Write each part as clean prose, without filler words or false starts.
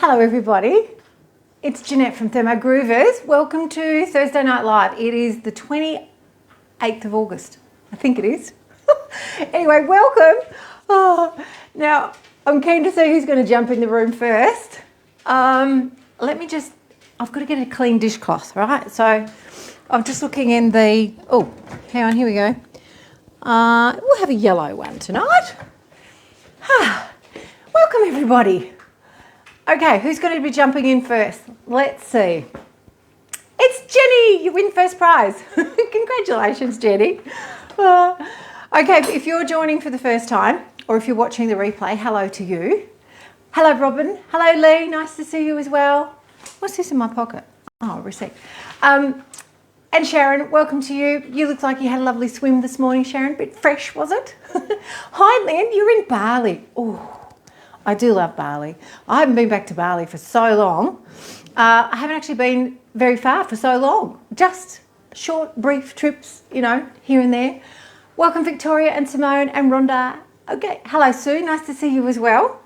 Hello everybody, it's Jeanette from Thermogroovers. Welcome to Thursday Night Live. It is the 28th of August, I think it is. Anyway, welcome. Now, I'm keen to see who's going to jump in the room first. I've got to get a clean dishcloth, right? So I'm just looking in the, hang on, here we go. We'll have a yellow one tonight. Welcome everybody. Okay, who's going to be jumping in first? Let's see. It's Jenny. You win first prize. Congratulations, Jenny. Okay, if you're joining for the first time or if you're watching the replay, hello to you. Hello, Robin. Hello, Lee. Nice to see you as well. What's this in my pocket? Oh, a receipt. And Sharon, welcome to you. You look like you had a lovely swim this morning, Sharon. Bit fresh, was it? Hi, Lynn. You're in Bali. Oh. I do love Bali. I haven't been back to Bali for so long. I haven't actually been very far for so long. Just short, brief trips, here and there. Welcome Victoria and Simone and Rhonda. Okay, hello Sue, nice to see you as well.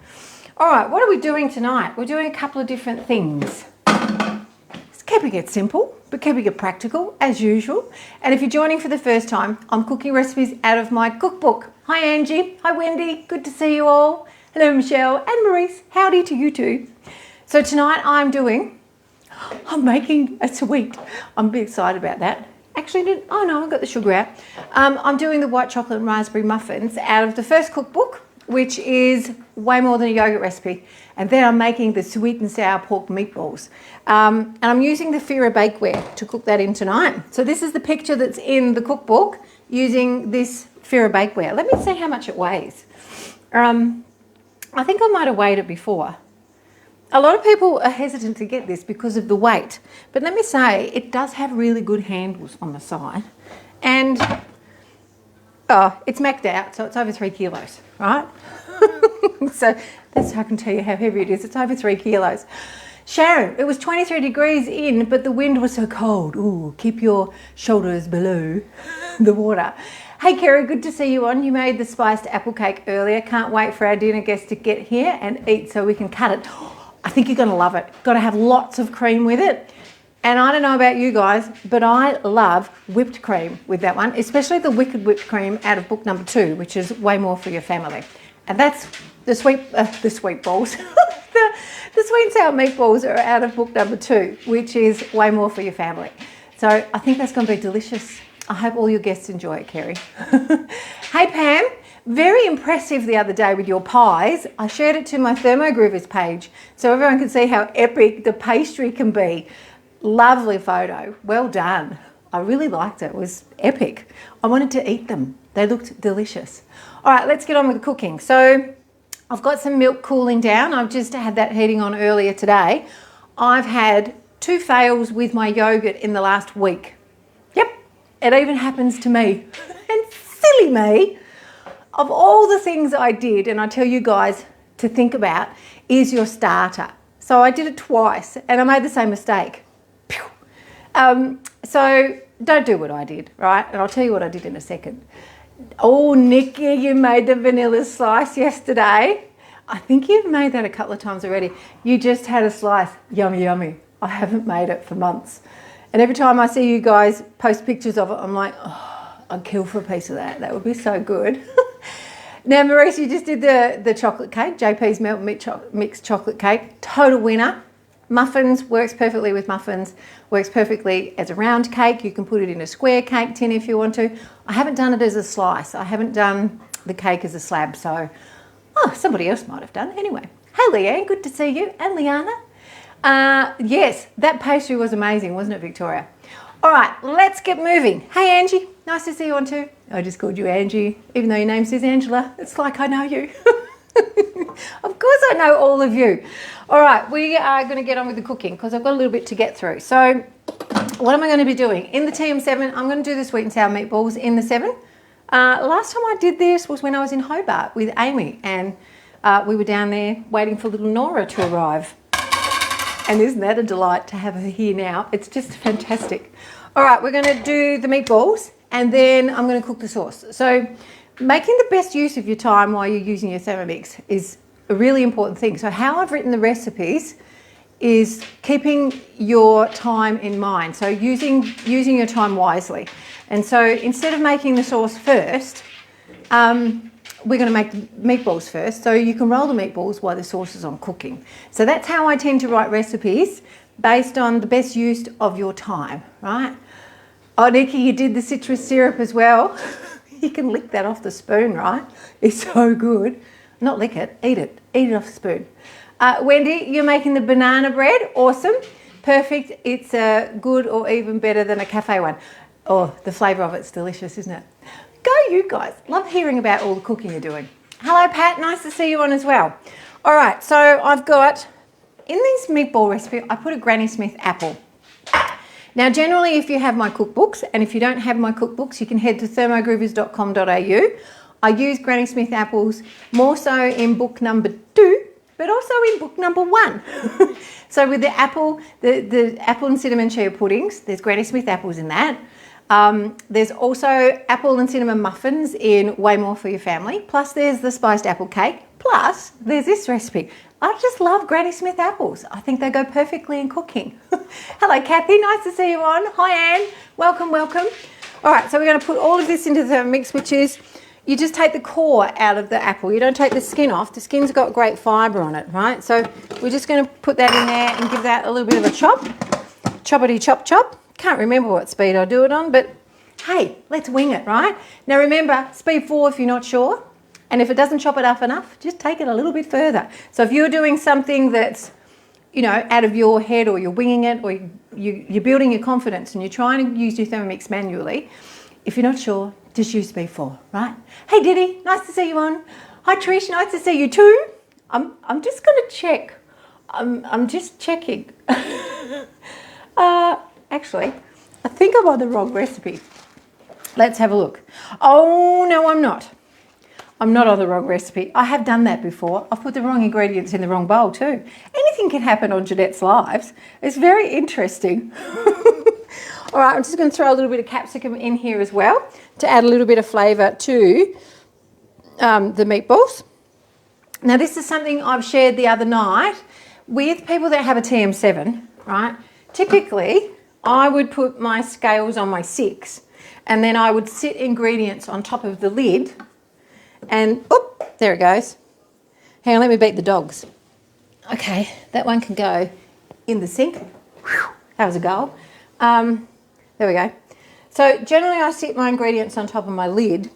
All right, what are we doing tonight? We're doing a couple of different things. It's keeping it simple, but keeping it practical as usual. And if you're joining for the first time, I'm cooking recipes out of my cookbook. Hi Angie, hi Wendy, good to see you all. Hello, Michelle and Maurice. Howdy to you too. So tonight I'm making a sweet. I'm a bit excited about that. Actually, I've got the sugar out. I'm doing the white chocolate and raspberry muffins out of the first cookbook, which is way more than a yogurt recipe. And then I'm making the sweet and sour pork meatballs. And I'm using the Fira bakeware to cook that in tonight. So this is the picture that's in the cookbook using this Fira bakeware. Let me see how much it weighs. I think I might have weighed it before. A lot of people are hesitant to get this because of the weight. But let me say, it does have really good handles on the side. And it's maxed out, so it's over 3 kilos, right? So that's how I can tell you how heavy it is. It's over 3 kilos. Sharon, it was 23 degrees in, but the wind was so cold. Ooh, keep your shoulders below the water. Hey Kerry, good to see you on. You made the spiced apple cake earlier. Can't wait for our dinner guests to get here and eat so we can cut it. I think you're going to love it. Got to have lots of cream with it. And I don't know about you guys, but I love whipped cream with that one, especially the wicked whipped cream out of book number 2, which is way more for your family. And that's the sweet balls. the sweet and sour meatballs are out of book number 2, which is way more for your family. So I think that's going to be delicious. I hope all your guests enjoy it, Kerry. Hey, Pam. Very impressive the other day with your pies. I shared it to my Thermogroovers page so everyone can see how epic the pastry can be. Lovely photo. Well done. I really liked it. It was epic. I wanted to eat them. They looked delicious. All right, let's get on with the cooking. So I've got some milk cooling down. I've just had that heating on earlier today. I've had 2 fails with my yogurt in the last week. It even happens to me. And silly me, of all the things I did, and I tell you guys to think about, is your starter. So I did it twice and I made the same mistake. So don't do what I did, right? And I'll tell you what I did in a second. Oh, Nikki, you made the vanilla slice yesterday. I think you've made that a couple of times already. You just had a slice. Yummy, yummy. I haven't made it for months. And every time I see you guys post pictures of it, I'm like, oh, I'd kill for a piece of that. That would be so good. Now, Maurice, you just did the chocolate cake, JP's mixed chocolate cake. Total winner. Muffins, works perfectly with muffins. Works perfectly as a round cake. You can put it in a square cake tin if you want to. I haven't done it as a slice. I haven't done the cake as a slab. So, somebody else might have done. Anyway, hey, Leanne, good to see you. And Liana. Yes, that pastry was amazing, wasn't it, Victoria? All right, let's get moving. Hey, Angie, nice to see you on too. I just called you Angie, even though your name says Angela. It's like I know you. Of course I know all of you. All right, we are going to get on with the cooking because I've got a little bit to get through. So what am I going to be doing? In the TM7, I'm going to do the sweet and sour meatballs in the 7. Last time I did this was when I was in Hobart with Amy and we were down there waiting for little Nora to arrive. And isn't that a delight to have her here now? It's just fantastic. All right, we're going to do the meatballs and then I'm going to cook the sauce. So making the best use of your time while you're using your Thermomix is a really important thing. So how I've written the recipes is keeping your time in mind. So using your time wisely. And so instead of making the sauce first, we're going to make the meatballs first. So you can roll the meatballs while the sauce is on cooking. So that's how I tend to write recipes, based on the best use of your time, right? Oh, Nikki, you did the citrus syrup as well. You can lick that off the spoon, right? It's so good. Not lick it, eat it. Eat it off the spoon. Wendy, you're making the banana bread. Awesome. Perfect. It's good or even better than a cafe one. Oh, the flavour of it's delicious, isn't it? Go you guys. Love hearing about all the cooking you're doing. Hello, Pat. Nice to see you on as well. All right, so I've got, in this meatball recipe, I put a Granny Smith apple. Now, generally, if you have my cookbooks, and if you don't have my cookbooks, you can head to thermogroovers.com.au. I use Granny Smith apples more so in book number 2, but also in book number 1. So with the apple and cinnamon chia puddings, there's Granny Smith apples in that. There's also apple and cinnamon muffins in Way More for Your Family. Plus there's the spiced apple cake. Plus there's this recipe. I just love Granny Smith apples. I think they go perfectly in cooking. Hello, Kathy. Nice to see you on. Hi, Anne. Welcome, welcome. All right, so we're going to put all of this into the Thermomix, which is, you just take the core out of the apple. You don't take the skin off. The skin's got great fibre on it, right? So we're just going to put that in there and give that a little bit of a chop. Choppity chop chop. Can't remember what speed I do it on, but hey, let's wing it, right? Now remember, speed 4 if you're not sure. And if it doesn't chop it up enough, just take it a little bit further. So if you're doing something that's, you know, out of your head, or you're winging it, or you're building your confidence and you're trying to use your Thermomix manually, if you're not sure, just use speed 4, right? Hey Diddy, nice to see you on. Hi Trish, nice to see you too. I'm just going to check. I'm just checking. Actually, I think I'm on the wrong recipe. Let's have a look. Oh, no, I'm not. I'm not on the wrong recipe. I have done that before. I've put the wrong ingredients in the wrong bowl too. Anything can happen on Jeanette's lives. It's very interesting. All right, I'm just going to throw a little bit of capsicum in here as well to add a little bit of flavour to the meatballs. Now, this is something I've shared the other night with people that have a TM7, right? Typically, I would put my scales on my 6, and then I would sit ingredients on top of the lid, and oop, there it goes. Hang on, let me beat the dogs. Okay, that one can go in the sink. Whew, that was a goal. There we go. So generally I sit my ingredients on top of my lid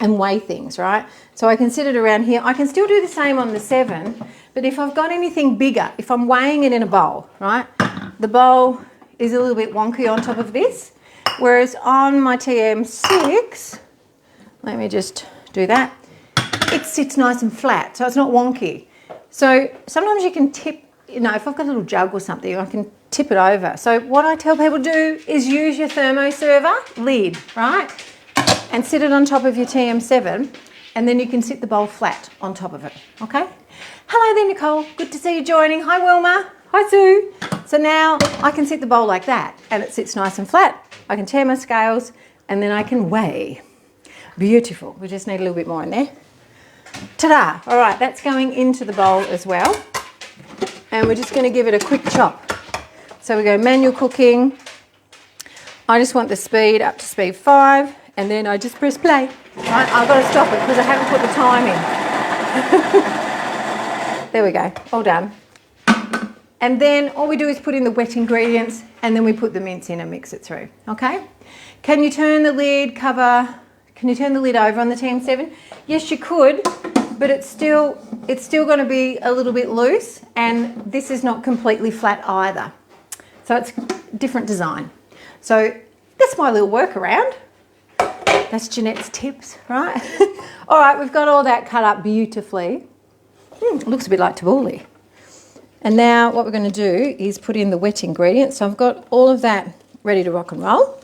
and weigh things, right? So I can sit it around here. I can still do the same on the 7, but if I've got anything bigger, if I'm weighing it in a bowl, right? The bowl is a little bit wonky on top of this, whereas on my TM6, let me just do that, it sits nice and flat, so it's not wonky. So sometimes you can tip, you know, if I've got a little jug or something, I can tip it over. So what I tell people to do is use your thermo server lid, right? And sit it on top of your TM7, and then you can sit the bowl flat on top of it, okay? Hello there, Nicole. Good to see you joining. Hi, Wilma. Hi, Sue. So now I can sit the bowl like that, and it sits nice and flat. I can tear my scales, and then I can weigh. Beautiful. We just need a little bit more in there. Ta-da. All right, that's going into the bowl as well. And we're just going to give it a quick chop. So we go manual cooking. I just want the speed up to speed 5, and then I just press play. Right, I've got to stop it because I haven't put the time in. There we go, all done. And then all we do is put in the wet ingredients, and then we put the mince in and mix it through, okay? Can you turn the lid cover, can you turn the lid over on the TM7? Yes, you could, but it's still going to be a little bit loose, and this is not completely flat either. So it's different design. So that's my little workaround. That's Jeanette's tips, right? All right, we've got all that cut up beautifully. Looks a bit like tabbouleh. And now what we're going to do is put in the wet ingredients. So I've got all of that ready to rock and roll.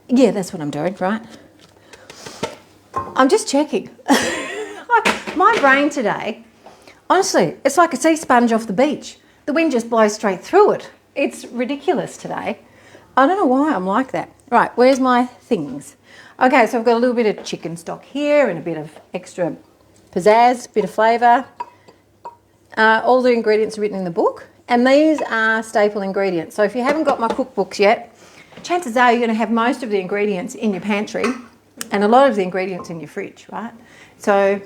Yeah, that's what I'm doing, right? I'm just checking. My brain today, honestly, it's like a sea sponge off the beach. The wind just blows straight through it. It's ridiculous today. I don't know why I'm like that. Right, where's my things? Okay, so I've got a little bit of chicken stock here and a bit of extra pizzazz, bit of flavour. All the ingredients are written in the book, and these are staple ingredients. So if you haven't got my cookbooks yet, chances are you're going to have most of the ingredients in your pantry and a lot of the ingredients in your fridge, right? So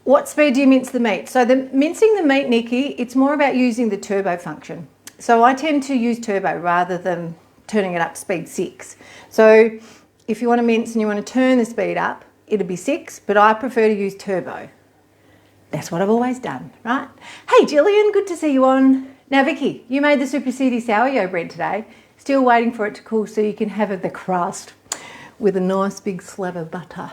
what speed do you mince the meat? So the mincing the meat, Nikki, it's more about using the turbo function. So I tend to use turbo rather than turning it up to speed 6. So if you want to mince and you want to turn the speed up, it'll be 6, but I prefer to use turbo. That's what I've always done, right? Hey, Jillian, good to see you on. Now, Vicky, you made the super seedy sourdough bread today. Still waiting for it to cool so you can have the crust with a nice big slab of butter.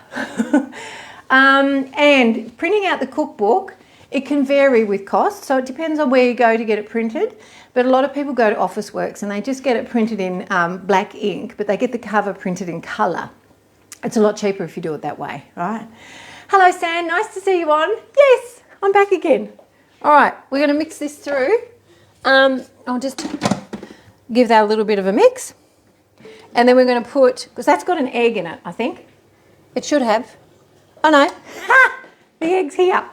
And printing out the cookbook, it can vary with cost. So it depends on where you go to get it printed. But a lot of people go to Officeworks and they just get it printed in black ink, but they get the cover printed in colour. It's a lot cheaper if you do it that way, right? Hello, San. Nice to see you on. Yes, I'm back again. All right, we're going to mix this through. I'll just give that a little bit of a mix. And then we're going to put, because that's got an egg in it, I think. It should have. Oh, no. Ha! The egg's here.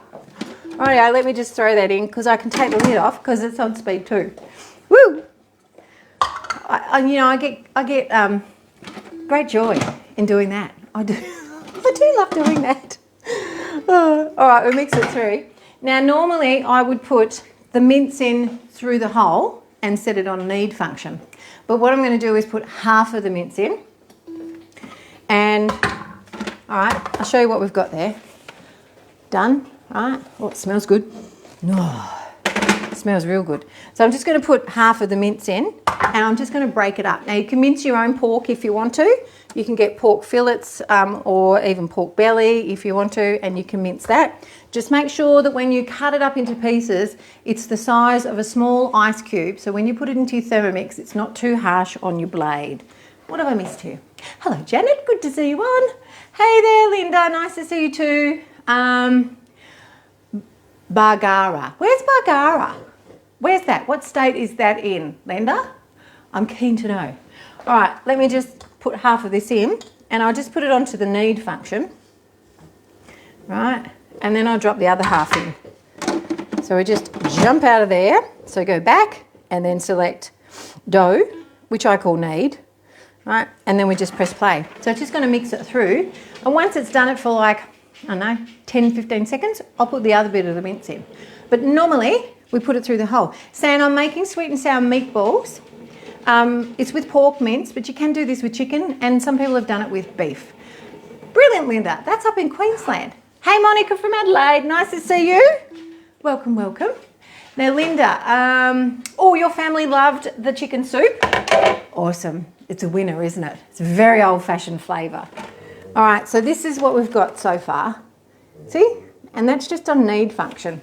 Rightio, let me just throw that in because I can take the lid off because it's on speed 2. Woo! I get great joy in doing that. I do. I do love doing that. All right, we'll mix it through. Now, normally I would put the mince in through the hole and set it on knead function. But what I'm going to do is put half of the mince in. And, all right, I'll show you what we've got there. Done, all right. Oh, it smells good. Oh, it smells real good. So I'm just going to put half of the mince in and I'm just going to break it up. Now, you can mince your own pork if you want to. You can get pork fillets or even pork belly if you want to, and you can mince that. Just make sure that when you cut it up into pieces, it's the size of a small ice cube. So when you put it into your Thermomix, it's not too harsh on your blade. What have I missed here? Hello, Janet. Good to see you on. Hey there, Linda. Nice to see you too. Bargara. Where's Bargara? Where's that? What state is that in, Linda? I'm keen to know. All right, let me just put half of this in and I'll just put it onto the knead function, right? And then I'll drop the other half in. So we just jump out of there. So go back and then select dough, which I call knead, right? And then we just press play. So it's just going to mix it through. And once it's done it for like, I don't know, 10, 15 seconds, I'll put the other bit of the mince in. But normally we put it through the hole. Saying I'm making sweet and sour meatballs. It's with pork mince, but you can do this with chicken, and some people have done it with beef. Brilliant, Linda. That's up in Queensland. Hey, Monica from Adelaide. Nice to see you. Welcome, welcome. Now, Linda, oh, your family loved the chicken soup. Awesome. It's a winner, isn't it? It's a very old-fashioned flavour. All right, so this is what we've got so far. See? And that's just on knead function.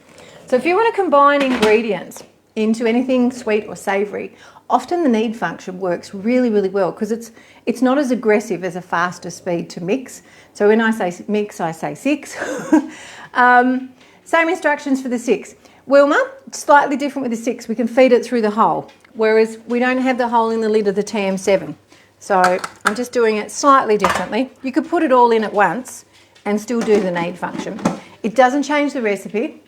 So if you want to combine ingredients into anything sweet or savoury, often the knead function works really, really well because it's not as aggressive as a faster speed to mix. So when I say mix, I say 6. Same instructions for the 6. Wilma, slightly different with the 6. We can feed it through the hole, whereas we don't have the hole in the lid of the TM7. So I'm just doing it slightly differently. You could put it all in at once and still do the knead function. It doesn't change the recipe.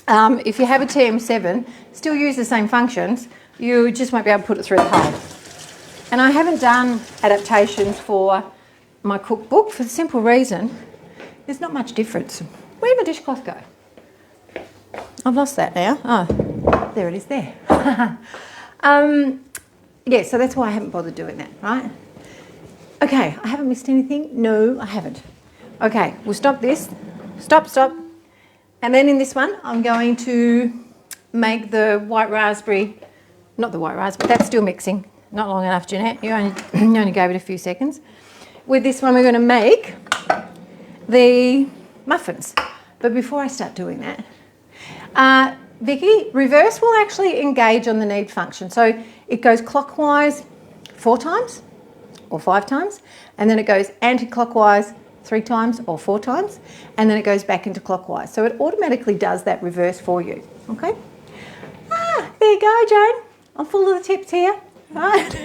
If you have a TM7, still use the same functions. You just won't be able to put it through the hole. And I haven't done adaptations for my cookbook for the simple reason there's not much difference. Where did my dishcloth go? I've lost that now. Oh, there it is there. Yeah, so that's why I haven't bothered doing that, right? Okay, I haven't missed anything? No, I haven't. Okay, we'll stop this. Stop. And then in this one, I'm going to make the white raspberry. Not the white raspberry, that's still mixing. Not long enough, Jeanette. You only gave it a few seconds. With this one, we're going to make the muffins. But before I start doing that, Vicky, reverse will actually engage on the knead function. So it goes clockwise 4 times or 5 times, and then it goes anti-clockwise 3 times or 4 times, and then it goes back into clockwise. So it automatically does that reverse for you, okay? There you go, Joan. I'm full of the tips here. Right.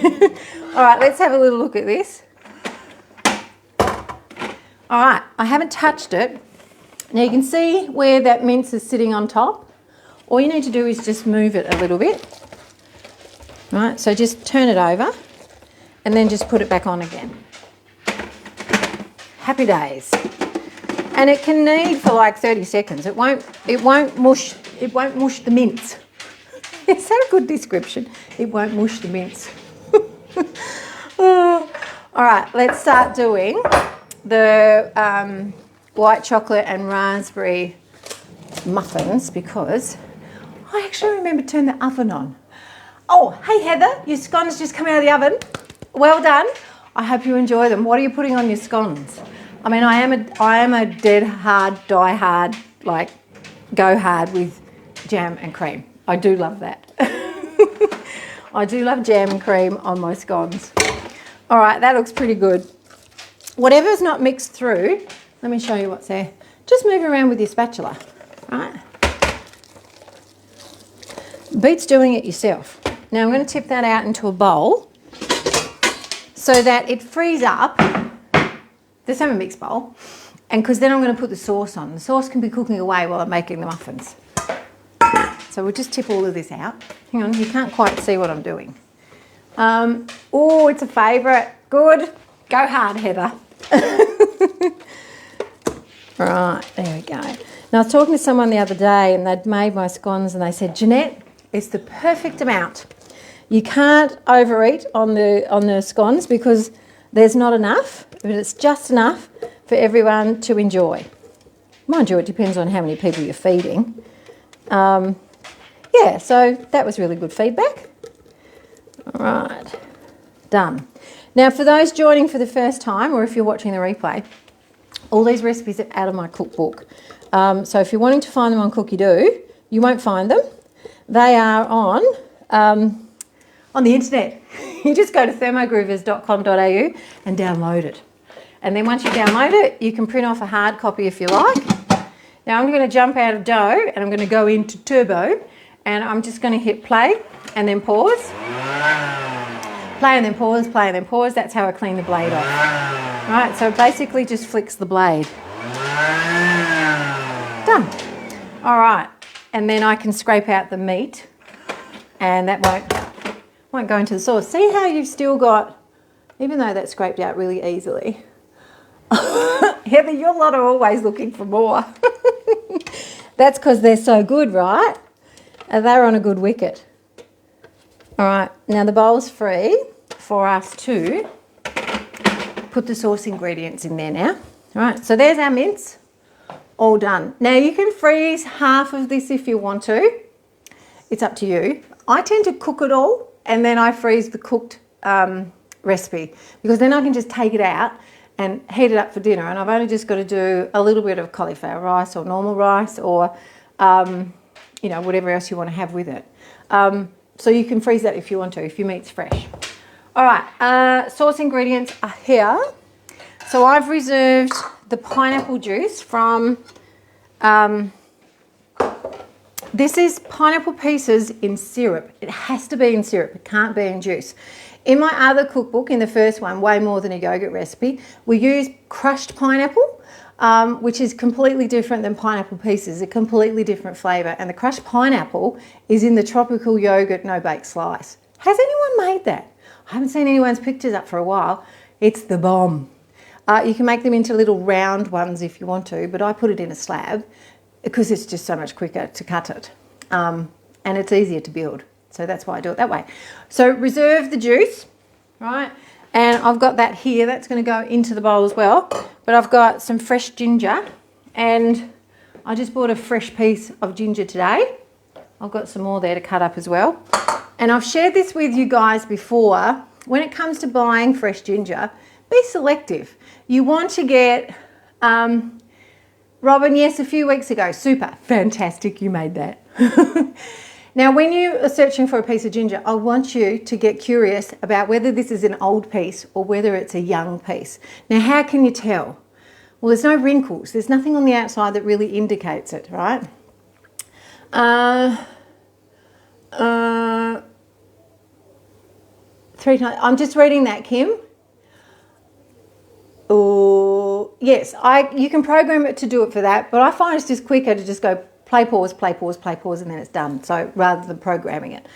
All right, let's have a little look at this. All right, I haven't touched it. Now you can see where that mince is sitting on top. All you need to do is just move it a little bit. Right, so just turn it over and then just put it back on again. Happy days. And it can knead for like 30 seconds. It won't mush the mince. Is that a good description? It won't mush the mince. All right, let's start doing the white chocolate and raspberry muffins because I actually remember to turn the oven on. Oh, hey Heather, your scones just come out of the oven. Well done. I hope you enjoy them. What are you putting on your scones? I mean, I am a dead hard, die hard, like go hard with jam and cream. I do love that. I do love jam and cream on my scones. All right, that looks pretty good. Whatever's not mixed through, let me show you what's there. Just move around with your spatula, right? Beats doing it yourself. Now I'm going to tip that out into a bowl so that it frees up the Thermomix bowl, and because then I'm going to put the sauce on. The sauce can be cooking away while I'm making the muffins. So we'll just tip all of this out. Hang on, you can't quite see what I'm doing. Oh, it's a favourite. Good. Go hard, Heather. Right, there we go. Now I was talking to someone the other day and they'd made my scones and they said, Jeanette, it's the perfect amount. You can't overeat on the scones because there's not enough, but it's just enough for everyone to enjoy. Mind you, it depends on how many people you're feeding. Yeah, so that was really good feedback. All right, done. Now for those joining for the first time or if you're watching the replay, all these recipes are out of my cookbook. So if you're wanting to find them on Cookie Doo, you won't find them. They are on the internet. You just go to thermogroovers.com.au and download it. And then once you download it, you can print off a hard copy if you like. Now I'm going to jump out of dough and I'm going to go into turbo and I'm just going to hit play and then pause. Play and then pause, play and then pause. That's how I clean the blade off. Right, so it basically just flicks the blade. Done. All right, and then I can scrape out the meat and that won't go into the sauce. See how you've still got, even though that's scraped out really easily. Heather, your lot are always looking for more. That's because they're so good, right? They're on a good wicket. All right, now the bowl's free for us to put the sauce ingredients in there now. All right, so there's our mince, all done. Now you can freeze half of this if you want to. It's up to you. I tend to cook it all and then I freeze the cooked recipe because then I can just take it out and heat it up for dinner, and I've only just got to do a little bit of cauliflower rice or normal rice or you know, whatever else you want to have with it. So you can freeze that if you want to, if your meat's fresh. All right, sauce ingredients are here. So I've reserved the pineapple juice from, this is pineapple pieces in syrup. It has to be in syrup, it can't be in juice. In my other cookbook, in the first one, Way More Than a Yogurt Recipe, we use crushed pineapple, which is completely different than pineapple pieces, a completely different flavour. And the crushed pineapple is in the tropical yogurt no-bake slice. Has anyone made that? I haven't seen anyone's pictures up for a while. It's the bomb. You can make them into little round ones if you want to, but I put it in a slab because it's just so much quicker to cut it. And it's easier to build. So that's why I do it that way. So reserve the juice, right? And I've got that here. That's going to go into the bowl as well. But I've got some fresh ginger and I just bought a fresh piece of ginger today. I've got some more there to cut up as well. And I've shared this with you guys before. When it comes to buying fresh ginger, be selective. You want to get, Robin, yes, a few weeks ago, super, fantastic, you made that. Now, when you are searching for a piece of ginger, I want you to get curious about whether this is an old piece or whether it's a young piece. Now, how can you tell? Well, there's no wrinkles. There's nothing on the outside that really indicates it, right? Three times. I'm just reading that, Kim. Oh, yes, you can program it to do it for that, but I find it's just quicker to just go play, pause, play, pause, play, pause, and then it's done. So rather than programming it.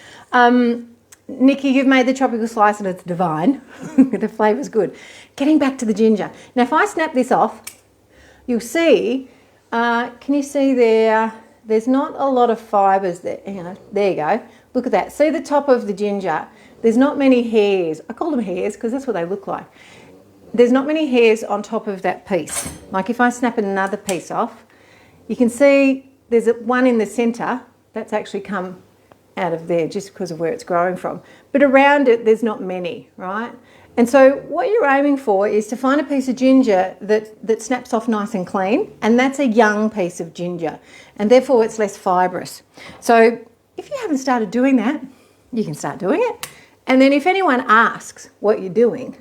Nikki, you've made the tropical slice and it's divine. The flavour's good. Getting back to the ginger. Now, if I snap this off, you'll see, can you see there? There's not a lot of fibres there. You know, there you go. Look at that. See the top of the ginger? There's not many hairs. I call them hairs because that's what they look like. There's not many hairs on top of that piece. Like if I snap another piece off, you can see there's one in the centre that's actually come out of there just because of where it's growing from. But around it, there's not many, right? And so what you're aiming for is to find a piece of ginger that snaps off nice and clean, and that's a young piece of ginger, and therefore it's less fibrous. So if you haven't started doing that, you can start doing it. And then if anyone asks what you're doing,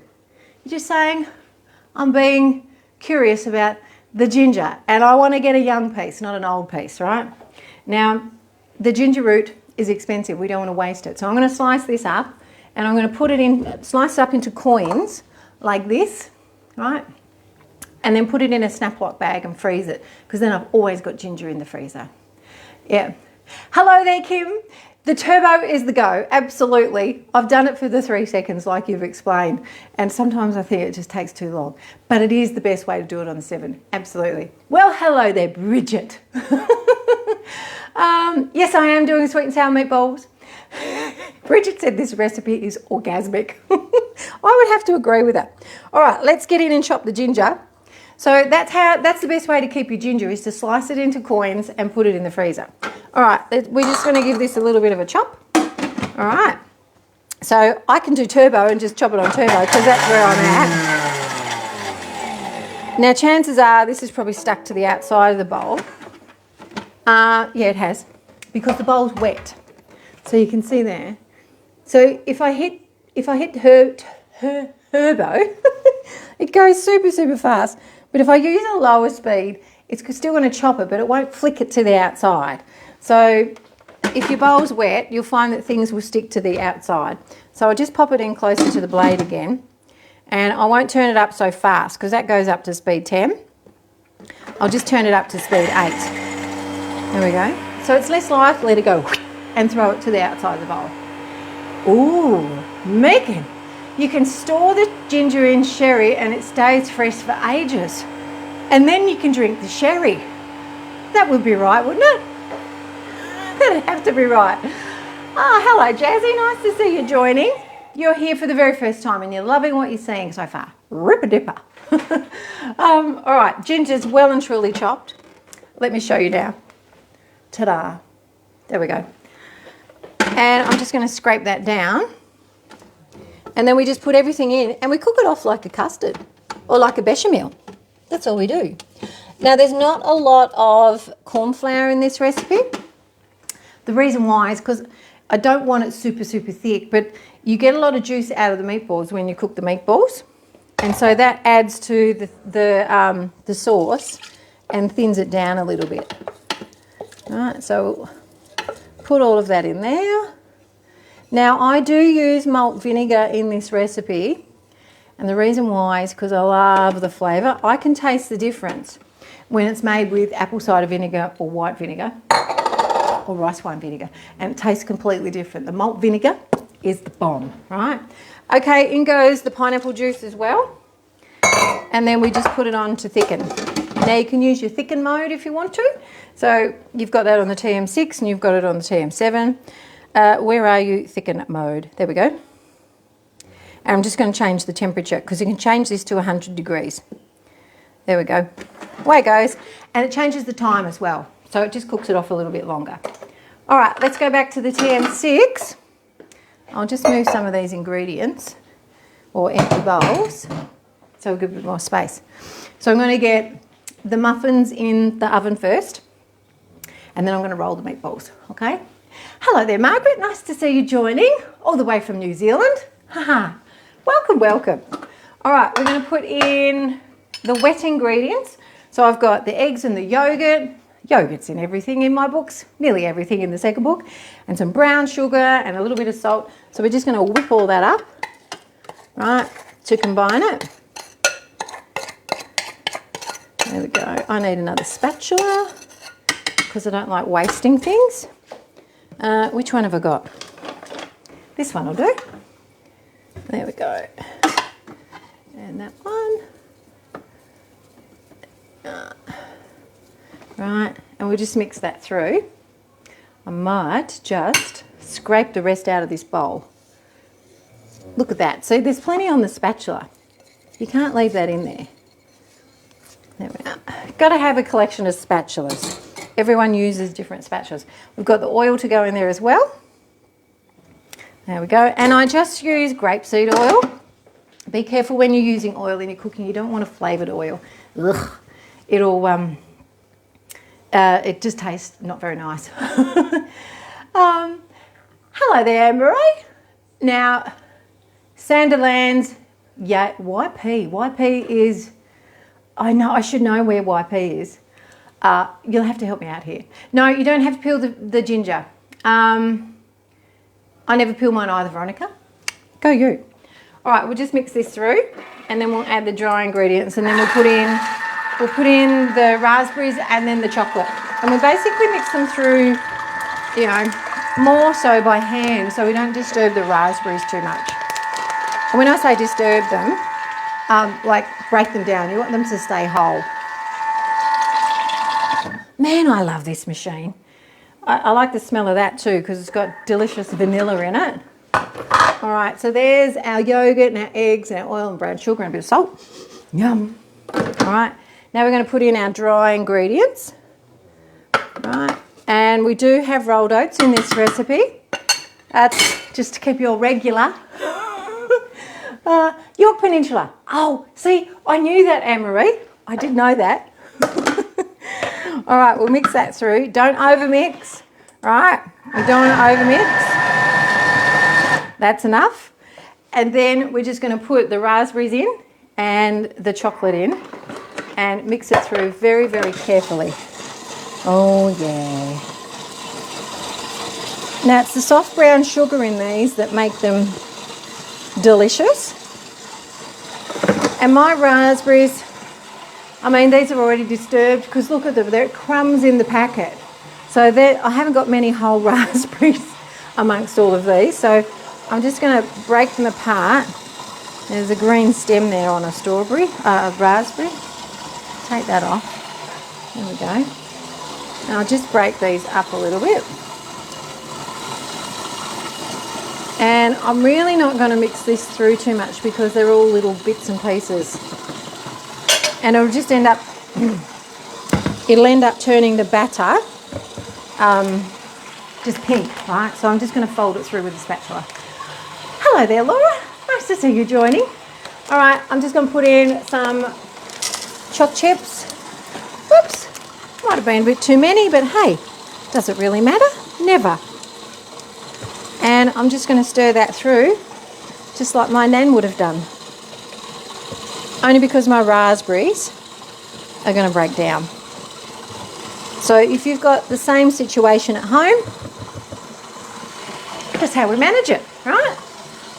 you're just saying, I'm being curious about the ginger and I want to get a young piece, not an old piece, right? Now, the ginger root is expensive. We don't want to waste it. So I'm going to slice this up and I'm going to put it in, slice it up into coins like this, right? And then put it in a snap lock bag and freeze it, because then I've always got ginger in the freezer. Yeah. Hello there, Kim. The turbo is the go, absolutely. I've done it for the 3 seconds like you've explained, and sometimes I think it just takes too long, but it is the best way to do it on the 7, absolutely. Well, hello there, Bridget. Yes, I am doing sweet and sour meatballs. Bridget said this recipe is orgasmic. I would have to agree with that. All right, let's get in and chop the ginger. So that's the best way to keep your ginger, is to slice it into coins and put it in the freezer. All right, we're just going to give this a little bit of a chop. All right. So I can do turbo and just chop it on turbo because that's where I'm at. Now, chances are this is probably stuck to the outside of the bowl. Yeah, it has, because the bowl's wet. So you can see there. So if I hit turbo, it goes super, super fast. But if I use a lower speed, it's still going to chop it, but it won't flick it to the outside. So if your bowl's wet, you'll find that things will stick to the outside. So I'll just pop it in closer to the blade again. And I won't turn it up so fast because that goes up to speed 10. I'll just turn it up to speed 8. There we go. So it's less likely to go and throw it to the outside of the bowl. Ooh, Megan, you can store the ginger in sherry and it stays fresh for ages. And then you can drink the sherry. That would be right, wouldn't it? That'd have to be right. Oh, hello, Jazzy. Nice to see you joining. You're here for the very first time and you're loving what you're seeing so far. Rip-a-dipper. All right, ginger's well and truly chopped. Let me show you now. Ta-da. There we go. And I'm just going to scrape that down. And then we just put everything in and we cook it off like a custard or like a bechamel. That's all we do. Now, there's not a lot of corn flour in this recipe. The reason why is because I don't want it super, super thick, but you get a lot of juice out of the meatballs when you cook the meatballs. And so that adds to the sauce and thins it down a little bit. All right, so put all of that in there. Now, I do use malt vinegar in this recipe, and the reason why is because I love the flavour. I can taste the difference when it's made with apple cider vinegar or white vinegar or rice wine vinegar, and it tastes completely different. The malt vinegar is the bomb, right? Okay, in goes the pineapple juice as well, and then we just put it on to thicken. Now, you can use your thicken mode if you want to. So you've got that on the TM6 and you've got it on the TM7. Where are you? Thicken mode. There we go. And I'm just going to change the temperature because you can change this to 100 degrees. There we go. Away it goes. And it changes the time as well. So it just cooks it off a little bit longer. All right, let's go back to the TM6. I'll just move some of these ingredients or empty bowls so we'll give a bit more space. So I'm going to get the muffins in the oven first, and then I'm going to roll the meatballs, okay? Hello there, Margaret. Nice to see you joining all the way from New Zealand. Haha. Welcome, welcome. All right, we're going to put in the wet ingredients. So I've got the eggs and the yogurt. Yogurt's in everything in my books, nearly everything in the second book, and some brown sugar and a little bit of salt. So we're just going to whip all that up, right, to combine it. There we go. I need another spatula because I don't like wasting things. Which one have I got? This one will do. There we go. And that one. Right, and we'll just mix that through. I might just scrape the rest out of this bowl. Look at that. See, there's plenty on the spatula. You can't leave that in there. There we are. Got to have a collection of spatulas. Everyone uses different spatulas. We've got the oil to go in there as well. There we go. And I just use grapeseed oil. Be careful when you're using oil in your cooking. You don't want a flavoured oil. Ugh. It'll it just tastes not very nice. Hello there, Anne-Marie. Now, Sandilands, yeah, YP. YP is, I know, I should know where YP is. You'll have to help me out here. No, you don't have to peel the ginger. I never peel mine either, Veronica. Go you. All right, we'll just mix this through and then we'll add the dry ingredients and then we'll put in the raspberries and then the chocolate. And we basically mix them through, you know, more so by hand so we don't disturb the raspberries too much. And when I say disturb them, like break them down, you want them to stay whole. Man, I love this machine. I like the smell of that too because it's got delicious vanilla in it. All right, so there's our yogurt and our eggs and our oil and brown sugar and a bit of salt. Yum. All right, now we're going to put in our dry ingredients. Right, and we do have rolled oats in this recipe. That's just to keep you all regular. York Peninsula. Oh, see, I knew that, Anne-Marie. I did know that. All right, we'll mix that through. Don't overmix, right? We don't want to overmix. That's enough. And then we're just going to put the raspberries in and the chocolate in and mix it through very, very carefully. Oh, yeah. Now, it's the soft brown sugar in these that make them delicious. And my raspberries, I mean, these are already disturbed because look at them, there are crumbs in the packet. So I haven't got many whole raspberries amongst all of these. So I'm just going to break them apart. There's a green stem there on a raspberry. Take that off. There we go. And I'll just break these up a little bit. And I'm really not going to mix this through too much because they're all little bits and pieces. And it'll just end up turning the batter just pink, right? So I'm just going to fold it through with a spatula. Hello there, Laura. Nice to see you joining. All right, I'm just going to put in some choc chips. Whoops, might have been a bit too many, but hey, does it really matter? Never. And I'm just going to stir that through, just like my nan would have done. Only because my raspberries are going to break down. So if you've got the same situation at home, that's how we manage it, right?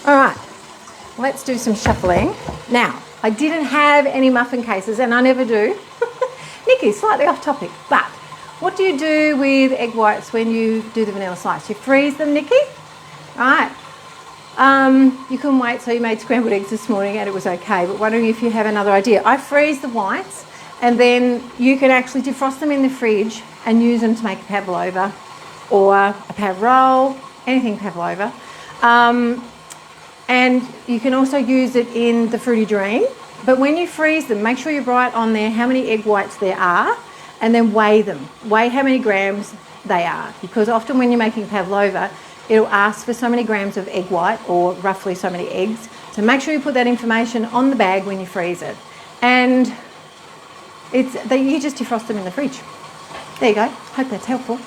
All right, let's do some shuffling. Now, I didn't have any muffin cases, and I never do. Nikki, slightly off topic, but what do you do with egg whites when you do the vanilla slice? You freeze them, Nikki? Right. You couldn't wait, so you made scrambled eggs this morning and it was okay, but wondering if you have another idea. I freeze the whites and then you can actually defrost them in the fridge and use them to make a pavlova or a pav roll, anything pavlova. And you can also use it in the Fruity Dream, but when you freeze them, make sure you write on there how many egg whites there are and then weigh them. Weigh how many grams they are, because often when you're making pavlova, it'll ask for so many grams of egg white or roughly so many eggs. So make sure you put that information on the bag when you freeze it. And you just defrost them in the fridge. There you go. Hope that's helpful.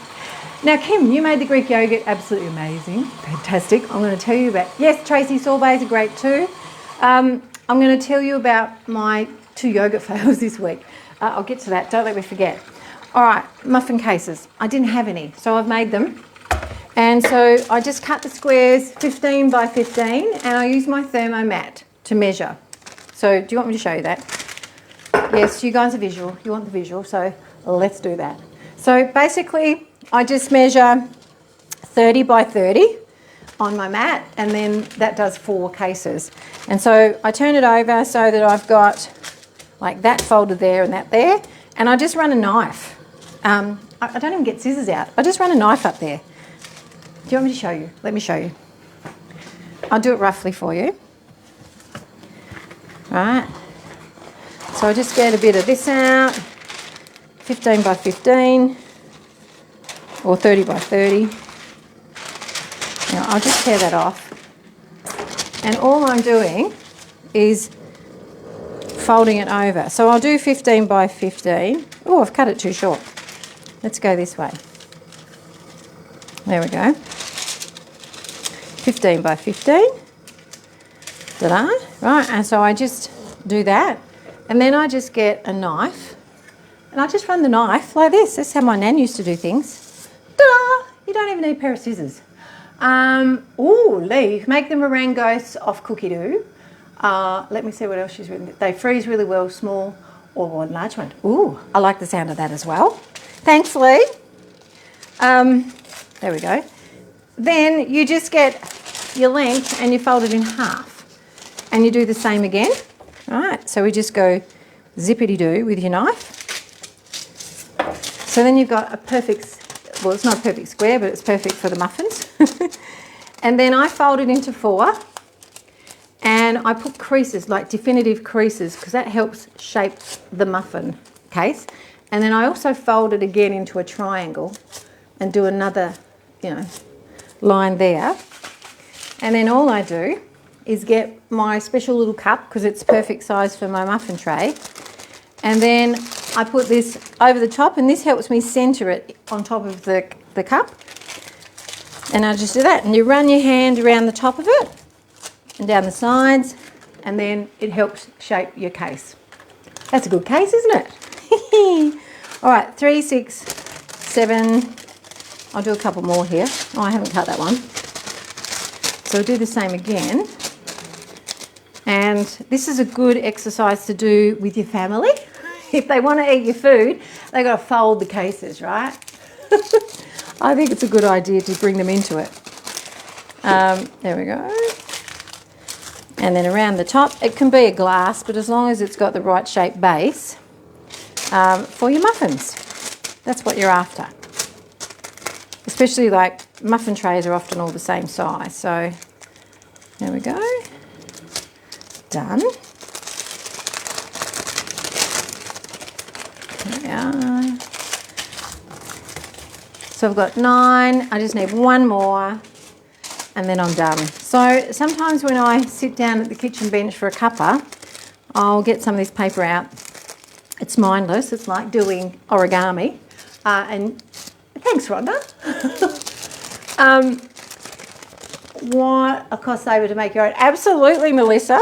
Now, Kim, you made the Greek yogurt absolutely amazing. Fantastic. I'm going to tell you about, yes, Tracy, sorbets are great too. I'm going to tell you about my 2 yogurt fails this week. I'll get to that. Don't let me forget. All right, muffin cases. I didn't have any, so I've made them. And so I just cut the squares 15 by 15 and I use my thermomat to measure. So do you want me to show you that? Yes, you guys are visual. You want the visual, so let's do that. So basically, I just measure 30 by 30 on my mat, and then that does 4 cases. And so I turn it over so that I've got like that folded there and that there, and I just run a knife. I don't even get scissors out. I just run a knife up there. Do you want me to show you? Let me show you. I'll do it roughly for you. Right. So I just get a bit of this out, 15 by 15 or 30 by 30. Now I'll just tear that off. And all I'm doing is folding it over. So I'll do 15 by 15. Oh, I've cut it too short. Let's go this way. There we go. 15 by 15. Ta-da. Right, and so I just do that. And then I just get a knife. And I just run the knife like this. That's how my nan used to do things. Ta-da! You don't even need a pair of scissors. Lee, make the meringues off cookie dough. Let me see what else she's written. They freeze really well, small or large one. Ooh, I like the sound of that as well. Thanks, Lee. There we go. Then you just get your length and you fold it in half. And you do the same again. All right, so we just go zippity-doo with your knife. So then you've got a perfect, well, it's not a perfect square, but it's perfect for the muffins. And then I fold it into 4 and I put creases, like definitive creases, because that helps shape the muffin case. And then I also fold it again into a triangle and do another, line there. And then all I do is get my special little cup, because it's perfect size for my muffin tray. And then I put this over the top, and this helps me centre it on top of the cup. And I just do that. And you run your hand around the top of it and down the sides, and then it helps shape your case. That's a good case, isn't it? All right, 3, 6, 7. I'll do a couple more here. Oh, I haven't cut that one. So I'll do the same again. And this is a good exercise to do with your family. If they want to eat your food, they've got to fold the cases, right? I think it's a good idea to bring them into it. There we go. And then around the top, it can be a glass, but as long as it's got the right shaped base for your muffins. That's what you're after. Especially like muffin trays are often all the same size. So there we go. Done. There we are. So I've got 9, I just need 1 more and then I'm done. So sometimes when I sit down at the kitchen bench for a cuppa, I'll get some of this paper out. It's mindless, it's like doing origami. And thanks, Rhonda. What a cost saver to make your own. Absolutely, Melissa.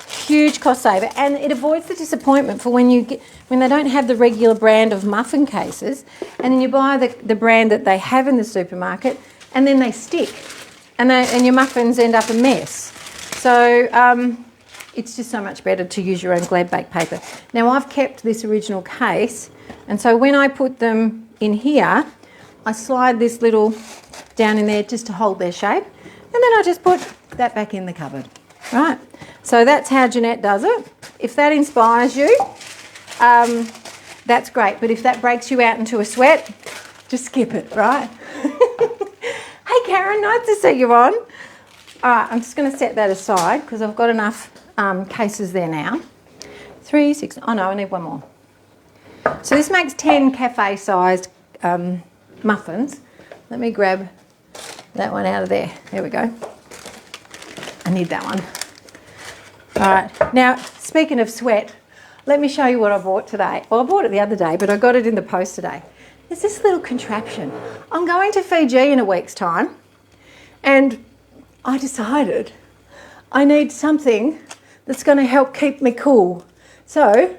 Huge cost saver, and it avoids the disappointment for when they don't have the regular brand of muffin cases, and then you buy the brand that they have in the supermarket, and then they stick, and your muffins end up a mess. So it's just so much better to use your own Glad Bake paper. Now I've kept this original case, and so when I put them in here, I slide this little down in there just to hold their shape, and then I just put that back in the cupboard. Right, so that's how Jeanette does it. If that inspires you, that's great. But if that breaks you out into a sweat, just skip it, right? Hey Karen, nice to see you on. All right, I'm just going to set that aside because I've got enough cases there now. 3, 6, oh no, I need 1 more. So this makes 10 cafe-sized muffins. Let me grab that one out of there. There we go. I need that one. All right, now speaking of sweat, let me show you what I bought today. Well, I bought it the other day, but I got it in the post today. There's this little contraption. I'm going to Fiji in a week's time, and I decided I need something that's going to help keep me cool. So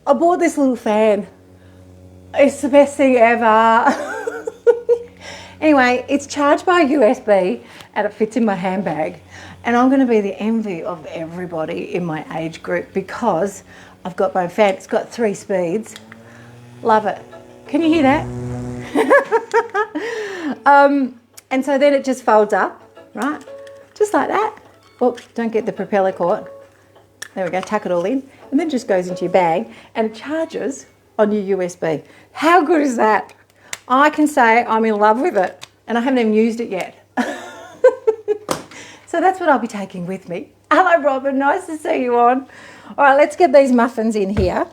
I bought this little fan. It's the best thing ever. Anyway, it's charged by USB and it fits in my handbag. And I'm going to be the envy of everybody in my age group because I've got my fan. It's got 3 speeds. Love it. Can you hear that? And so then it just folds up, right? Just like that. Oh, don't get the propeller caught. There we go, tuck it all in. And then it just goes into your bag and it charges on your USB. How good is that? I can say I'm in love with it and I haven't even used it yet. So that's what I'll be taking with me. Hello, Robin. Nice to see you on. All right, let's get these muffins in here.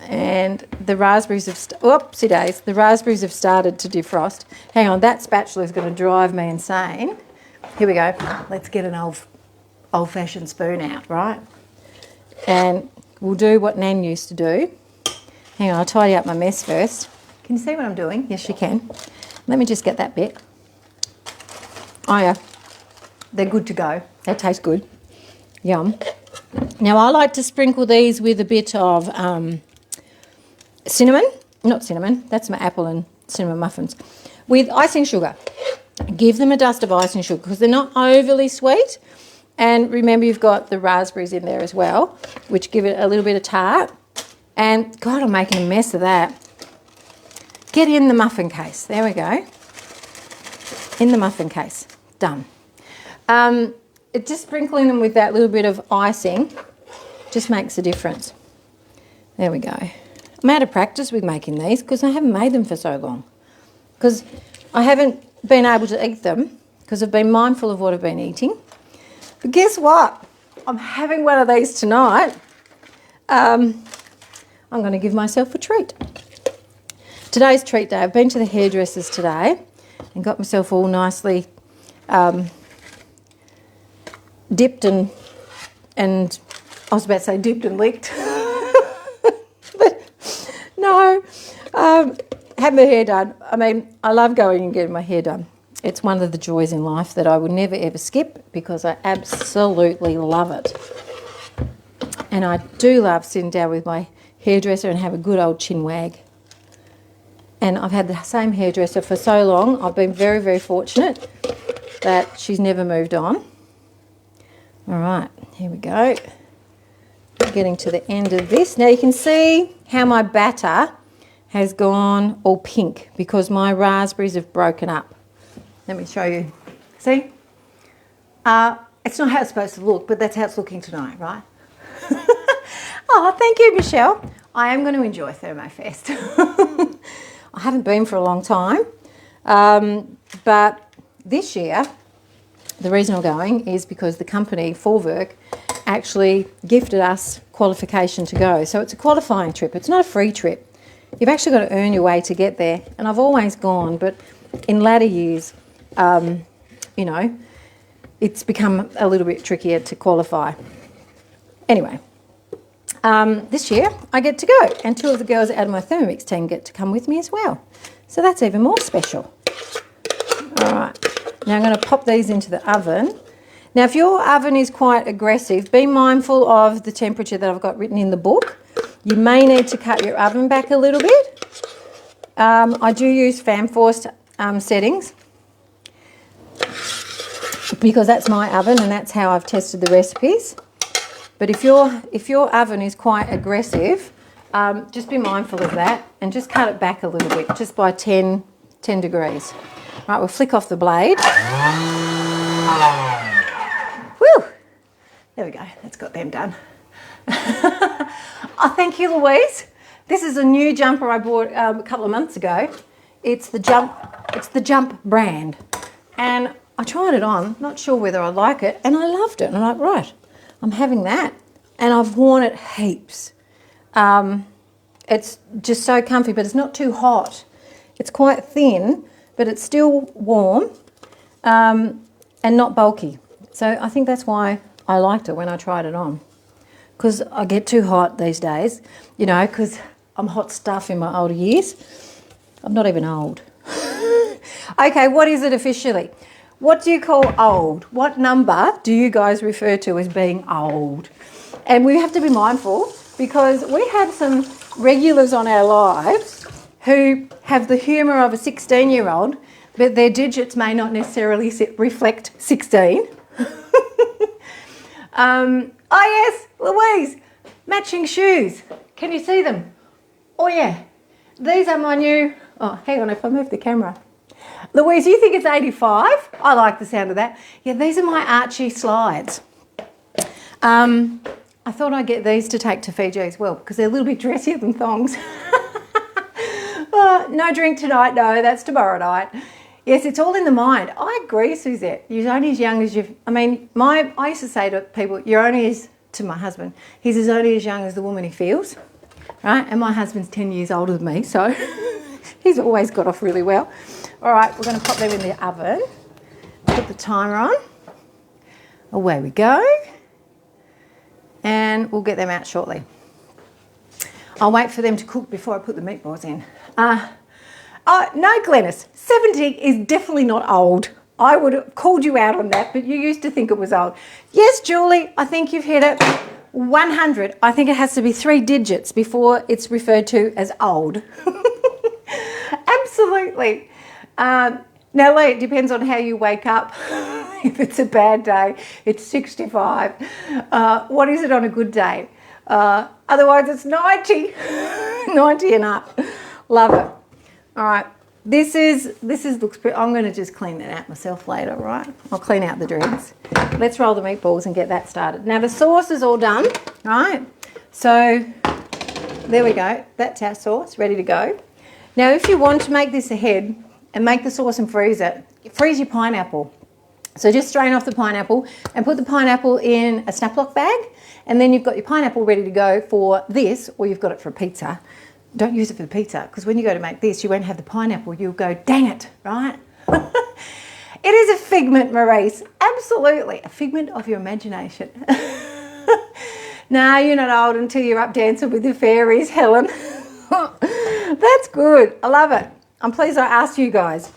And the raspberries have, whoopsie days, the raspberries have started to defrost. Hang on, that spatula is going to drive me insane. Here we go. Let's get an old-fashioned spoon out, right? And we'll do what Nan used to do. Hang on, I'll tidy up my mess first. Can you see what I'm doing? Yes, you can. Let me just get that bit. Oh, yeah. They're good to go. They taste good. Yum. Now, I like to sprinkle these with a bit of cinnamon. Not cinnamon. That's my apple and cinnamon muffins. With icing sugar. Give them a dust of icing sugar because they're not overly sweet. And remember, you've got the raspberries in there as well, which give it a little bit of tart. And, God, I'm making a mess of that. Get in the muffin case. There we go. In the muffin case. Done. Just sprinkling them with that little bit of icing just makes a difference. There we go. I'm out of practice with making these because I haven't made them for so long. Because I haven't been able to eat them because I've been mindful of what I've been eating. But guess what? I'm having one of these tonight. I'm going to give myself a treat. Today's treat day. I've been to the hairdressers today and got myself all nicely dipped and I was about to say dipped and licked. But no, had my hair done. I mean, I love going and getting my hair done. It's one of the joys in life that I would never ever skip because I absolutely love it. And I do love sitting down with my hairdresser and have a good old chin wag. And I've had the same hairdresser for so long. I've been very, very fortunate that she's never moved on. All right, here we go. Getting to the end of this. Now you can see how my batter has gone all pink because my raspberries have broken up. Let me show you. See? It's not how it's supposed to look, but that's how it's looking tonight, right? Oh, thank you, Michelle. I am going to enjoy Thermofest. I haven't been for a long time, but this year, the reason I'm going is because the company, Forwerk, actually gifted us qualification to go. So it's a qualifying trip. It's not a free trip. You've actually got to earn your way to get there. And I've always gone, but in latter years, you know, it's become a little bit trickier to qualify. Anyway, this year I get to go, and 2 of the girls out of my Thermomix team get to come with me as well. So that's even more special. All right, now I'm going to pop these into the oven. Now, if your oven is quite aggressive, be mindful of the temperature that I've got written in the book. You may need to cut your oven back a little bit. I do use fan forced settings because that's my oven and that's how I've tested the recipes. But if your oven is quite aggressive, just be mindful of that and just cut it back a little bit, just by 10 degrees. Right, we'll flick off the blade. Whew! There we go, that's got them done. Oh, thank you, Louise. This is a new jumper I bought a couple of months ago. It's the Jump brand. And I tried it on, not sure whether I like it, and I loved it. And I'm like, right, I'm having that. And I've worn it heaps. It's just so comfy, but it's not too hot. It's quite thin, but it's still warm and not bulky. So I think that's why I liked it when I tried it on. Because I get too hot these days, you know, because I'm hot stuff in my older years. I'm not even old. Okay, what is it officially? What do you call old? What number do you guys refer to as being old? And we have to be mindful because we have some regulars on our lives who have the humour of a 16-year-old, but their digits may not necessarily reflect 16. Oh yes, Louise, Matching shoes. Can you see them? Oh yeah. These are my new, oh, hang on if I move the camera. Louise, you think it's 85? I like the sound of that. Yeah, these are my Archie slides. I thought I'd get these to take to Fiji as well because they're a little bit dressier than thongs. Oh, no drink tonight, no, that's tomorrow night. Yes, it's all in the mind. I agree, Suzette. You're only as young as you've, I used to say to people, you're only as, to my husband, he's only as young as the woman he feels, right? And my husband's 10 years older than me, so he's always got off really well. All right, we're going to pop them in the oven. Put the timer on. Away we go. And we'll get them out shortly. I'll wait for them to cook before I put the meatballs in. No, Glennis, 70 is definitely not old. I would have called you out on that, but you used to think it was old. Yes, Julie, I think you've hit it. 100. I think it has to be 3 digits before it's referred to as old. Absolutely. Now, Lee, it depends on how you wake up. If it's a bad day, it's 65. What is it on a good day? Otherwise, it's 90. 90 and up. Love it. All right. This looks pretty. I'm going to just clean that out myself later, right? I'll clean out the dregs. Let's roll the meatballs and get that started. Now, the sauce is all done, right? So, there we go. That's our sauce, ready to go. Now, if you want to make this ahead and make the sauce and freeze it, freeze your pineapple. So just strain off the pineapple and put the pineapple in a Snaplock bag, and then you've got your pineapple ready to go for this, or you've got it for a pizza. Don't use it for the pizza, because when you go to make this, you won't have the pineapple. You'll go, dang it, right? It is a figment, Maurice. Absolutely. A figment of your imagination. No, you're not old until you're up dancing with the fairies, Helen. That's good. I love it. I'm pleased I asked you guys.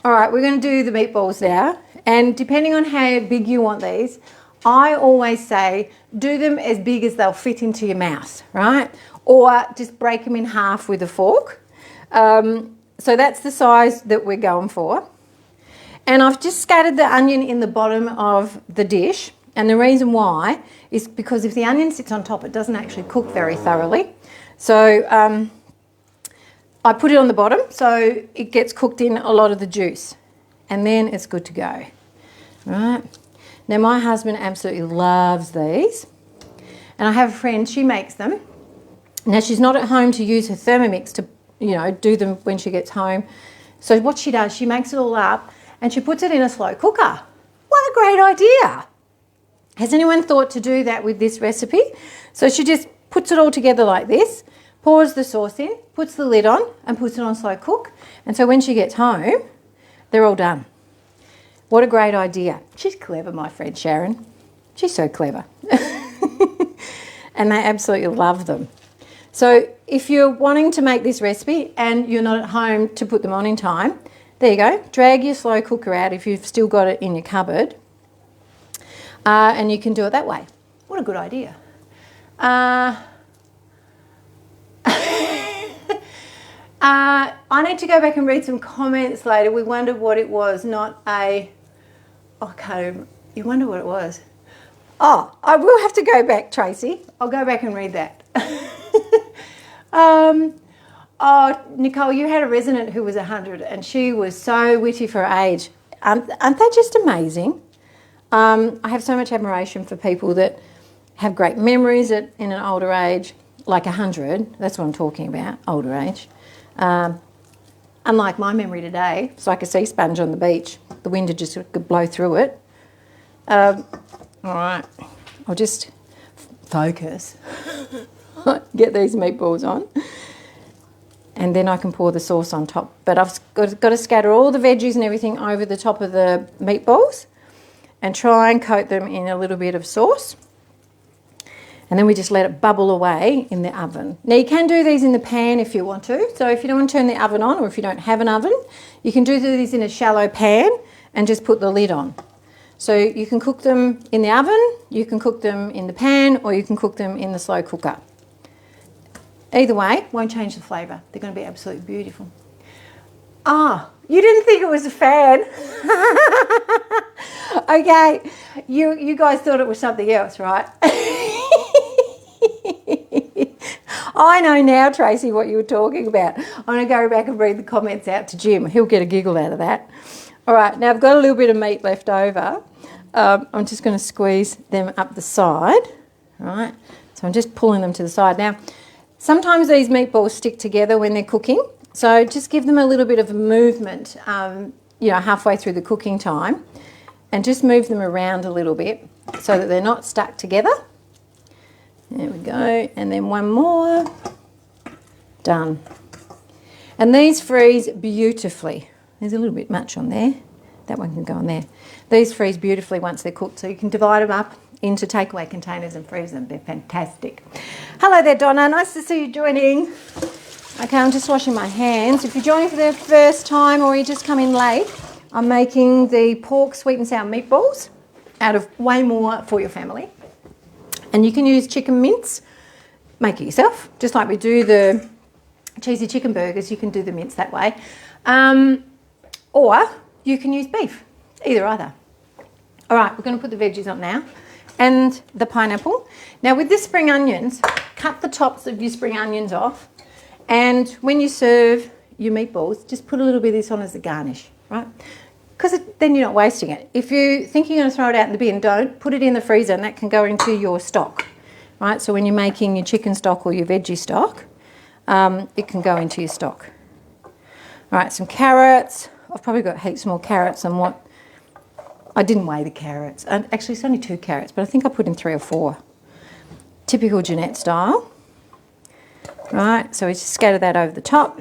All right, we're going to do the meatballs now. And depending on how big you want these, I always say do them as big as they'll fit into your mouth, right? Or just break them in half with a fork. So that's the size that we're going for. And I've just scattered the onion in the bottom of the dish. And the reason why is because if the onion sits on top, it doesn't actually cook very thoroughly. So I put it on the bottom so it gets cooked in a lot of the juice. And then it's good to go. Right. Now my husband absolutely loves these. And I have a friend, she makes them. Now she's not at home to use her Thermomix to, do them when she gets home. So what she does, she makes it all up and she puts it in a slow cooker. What a great idea. Has anyone thought to do that with this recipe? So she just puts it all together like this, pours the sauce in, puts the lid on and puts it on slow cook. And so when she gets home, they're all done. What a great idea. She's clever, my friend Sharon. She's so clever. And they absolutely love them. So if you're wanting to make this recipe and you're not at home to put them on in time, there you go. Drag your slow cooker out if you've still got it in your cupboard. And you can do it that way. What a good idea. I need to go back and read some comments later. We wondered what it was, you wonder what it was. Oh, I will have to go back, Tracy. I'll go back and read that. Nicole, you had a resident who was 100 and she was so witty for her age. Aren't they just amazing? I have so much admiration for people that have great memories in an older age, like 100. That's what I'm talking about, older age. Unlike my memory today, it's like a sea sponge on the beach. The wind would just could blow through it. All right, I'll just focus. Get these meatballs on. And then I can pour the sauce on top. But I've got to scatter all the veggies and everything over the top of the meatballs and try and coat them in a little bit of sauce. And then we just let it bubble away in the oven. Now you can do these in the pan if you want to. So if you don't want to turn the oven on or if you don't have an oven, you can do these in a shallow pan and just put the lid on. So you can cook them in the oven, you can cook them in the pan, or you can cook them in the slow cooker. Either way, won't change the flavour. They're going to be absolutely beautiful. You didn't think it was a fan. Okay, you guys thought it was something else, right? I know now, Tracy, what you were talking about. I'm going to go back and read the comments out to Jim. He'll get a giggle out of that. All right, now I've got a little bit of meat left over. I'm just going to squeeze them up the side. All right, so I'm just pulling them to the side. Now, sometimes these meatballs stick together when they're cooking, so just give them a little bit of movement, halfway through the cooking time, and just move them around a little bit so that they're not stuck together. There we go, and then one more. Done. And these freeze beautifully. There's a little bit much on there. That one can go on there. These freeze beautifully once they're cooked, so you can divide them up into takeaway containers and freeze them. They're fantastic. Hello there, Donna. Nice to see you joining. Okay, I'm just washing my hands. If you're joining for the first time or you just come in late, I'm making the pork sweet and sour meatballs out of Way More for your family. And you can use chicken mince. Make it yourself. Just like we do the cheesy chicken burgers, you can do the mince that way. Or you can use beef, either. All right, we're going to put the veggies on now and the pineapple. Now with the spring onions, cut the tops of your spring onions off, and when you serve your meatballs, just put a little bit of this on as a garnish, right? Because then you're not wasting it. If you think you're going to throw it out in the bin, don't. Put it in the freezer and that can go into your stock, right? So when you're making your chicken stock or your veggie stock, it can go into your stock. All right, some carrots. I've probably got heaps more carrots than what... I didn't weigh the carrots. And actually, it's only 2 carrots, but I think I put in 3 or 4. Typical Jeanette style. Right, so we just scatter that over the top.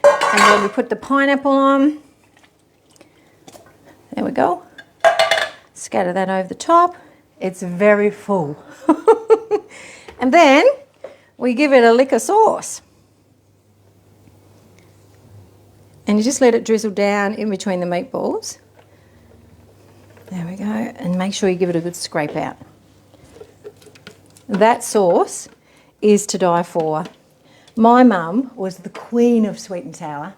And then we put the pineapple on. There we go. Scatter that over the top. It's very full. And then we give it a lick of sauce. And you just let it drizzle down in between the meatballs. There we go. And make sure you give it a good scrape out. That sauce is to die for. My mum was the queen of sweet and sour.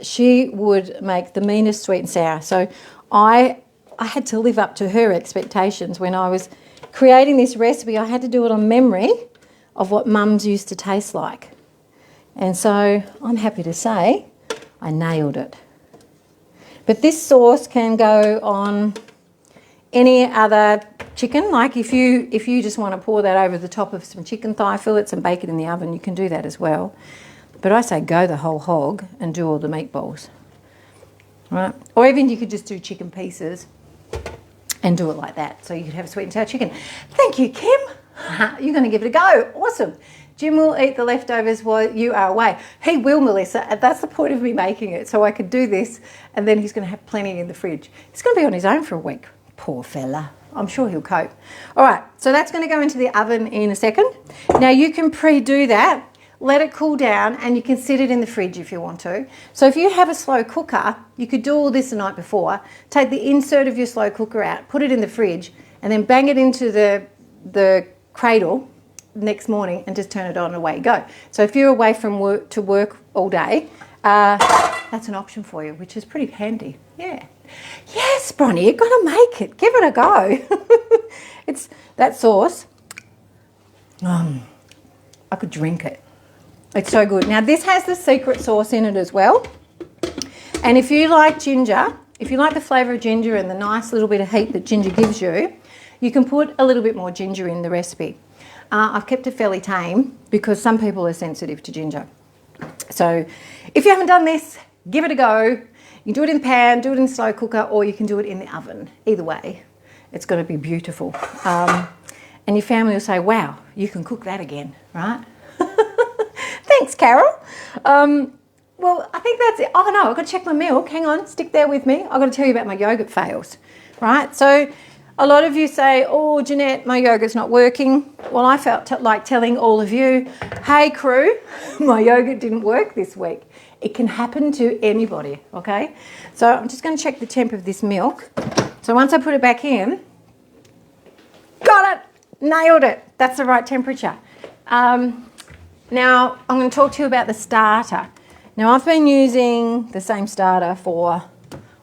She would make the meanest sweet and sour. So I had to live up to her expectations when I was creating this recipe. I had to do it on memory of what mums used to taste like. And so I'm happy to say I nailed it. But this sauce can go on any other chicken. Like if you just want to pour that over the top of some chicken thigh fillets and bake it in the oven, you can do that as well. But I say go the whole hog and do all the meatballs. Right? Or even you could just do chicken pieces and do it like that. So you could have sweet and sour chicken. Thank you, Kim. You're going to give it a go. Awesome. Jim will eat the leftovers while you are away. He will, Melissa, and that's the point of me making it, so I could do this, and then he's going to have plenty in the fridge. He's going to be on his own for a week. Poor fella. I'm sure he'll cope. All right, so that's going to go into the oven in a second. Now you can pre-do that, let it cool down, and you can sit it in the fridge if you want to. So if you have a slow cooker, you could do all this the night before, take the insert of your slow cooker out, put it in the fridge, and then bang it into the cradle next morning and just turn it on and away you go. So if you're away from work to work all day, that's an option for you, which is pretty handy. Yeah. Yes, Bronnie, you've got to make it. Give it a go. It's that sauce. I could drink it. It's so good. Now this has the secret sauce in it as well. And if you like ginger, if you like the flavour of ginger and the nice little bit of heat that ginger gives you, you can put a little bit more ginger in the recipe. I've kept it fairly tame because some people are sensitive to ginger. So if you haven't done this, give it a go. You can do it in the pan, do it in the slow cooker, or you can do it in the oven. Either way, it's going to be beautiful. And your family will say, wow, you can cook that again, right? Thanks, Carol. Well, I think that's it. Oh no, I've got to check my milk. Hang on, stick there with me. I've got to tell you about my yogurt fails, right? So a lot of you say, oh, Jeanette, my yogurt's not working. Well, I felt like telling all of you, hey crew, my yogurt didn't work this week. It can happen to anybody, okay? So I'm just going to check the temp of this milk. So once I put it back in, got it, nailed it. That's the right temperature. Now I'm going to talk to you about the starter. Now I've been using the same starter for,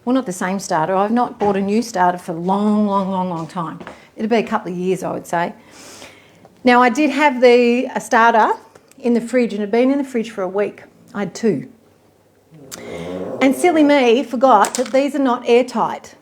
well, not the same starter. I've not bought a new starter for a long time. It'll be a couple of years, I would say. Now I did have a starter in the fridge and it had been in the fridge for a week. I had 2. And silly me forgot that these are not airtight.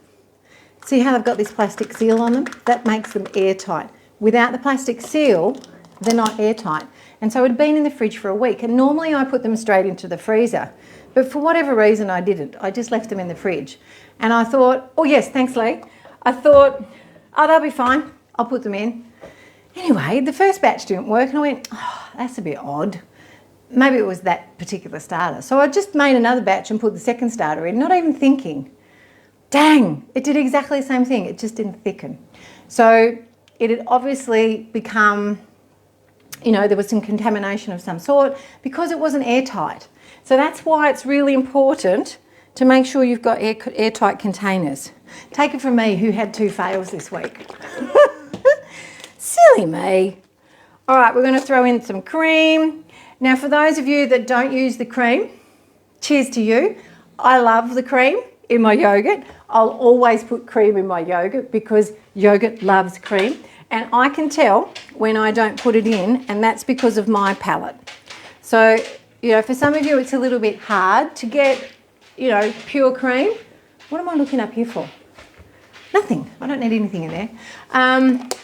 See how they've got this plastic seal on them? That makes them airtight. Without the plastic seal, they're not airtight. And so it had been in the fridge for a week. And normally I put them straight into the freezer. But for whatever reason I didn't. I just left them in the fridge. And I thought, oh yes, thanks Lee. I thought, oh, they'll be fine. I'll put them in. Anyway, the first batch didn't work and I went, oh, that's a bit odd. Maybe it was that particular starter. So I just made another batch and put the second starter in, not even thinking. Dang, it did exactly the same thing. It just didn't thicken. So it had obviously become, you know, there was some contamination of some sort because it wasn't airtight. So that's why it's really important to make sure you've got airtight containers. Take it from me, who had 2 fails this week. Silly me. All right, we're going to throw in some cream. Now, for those of you that don't use the cream, cheers to you. I love the cream in my yogurt. I'll always put cream in my yogurt because yogurt loves cream. And I can tell when I don't put it in, and that's because of my palate. So, you know, for some of you, it's a little bit hard to get, you know, pure cream. What am I looking up here for? Nothing. I don't need anything in there.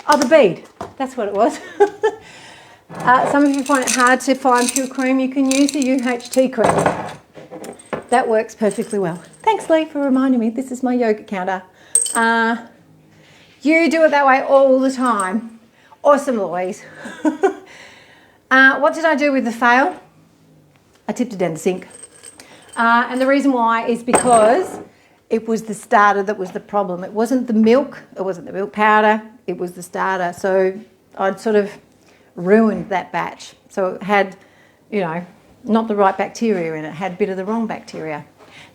Oh, the bead. That's what it was. Some of you find it hard to find pure cream. You can use the UHT cream. That works perfectly well. Thanks, Lee, for reminding me. This is my yogurt counter. You do it that way all the time. Awesome, Louise. What did I do with the fail? I tipped it down the sink. And the reason why is because it was the starter that was the problem. It wasn't the milk. It wasn't the milk powder. It was the starter. So I'd sort of ruined that batch. So it had, you know, not the right bacteria in it. It had a bit of the wrong bacteria.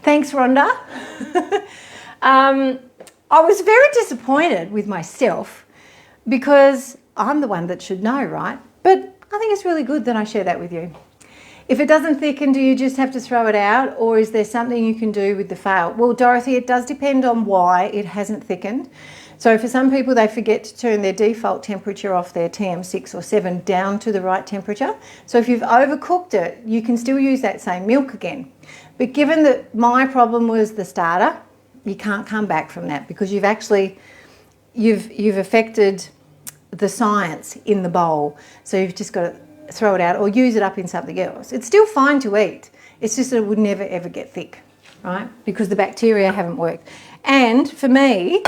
Thanks, Rhonda. I was very disappointed with myself because I'm the one that should know, right? But I think it's really good that I share that with you. If it doesn't thicken, do you just have to throw it out, or is there something you can do with the fail? Well, Dorothy, it does depend on why it hasn't thickened. So for some people, they forget to turn their default temperature off their TM6 or 7 down to the right temperature. So if you've overcooked it, you can still use that same milk again. But given that my problem was the starter, you can't come back from that because you've actually, you've affected the science in the bowl. So you've just got to throw it out or use it up in something else. It's still fine to eat. It's just that it would never ever get thick, right? Because the bacteria haven't worked. And for me,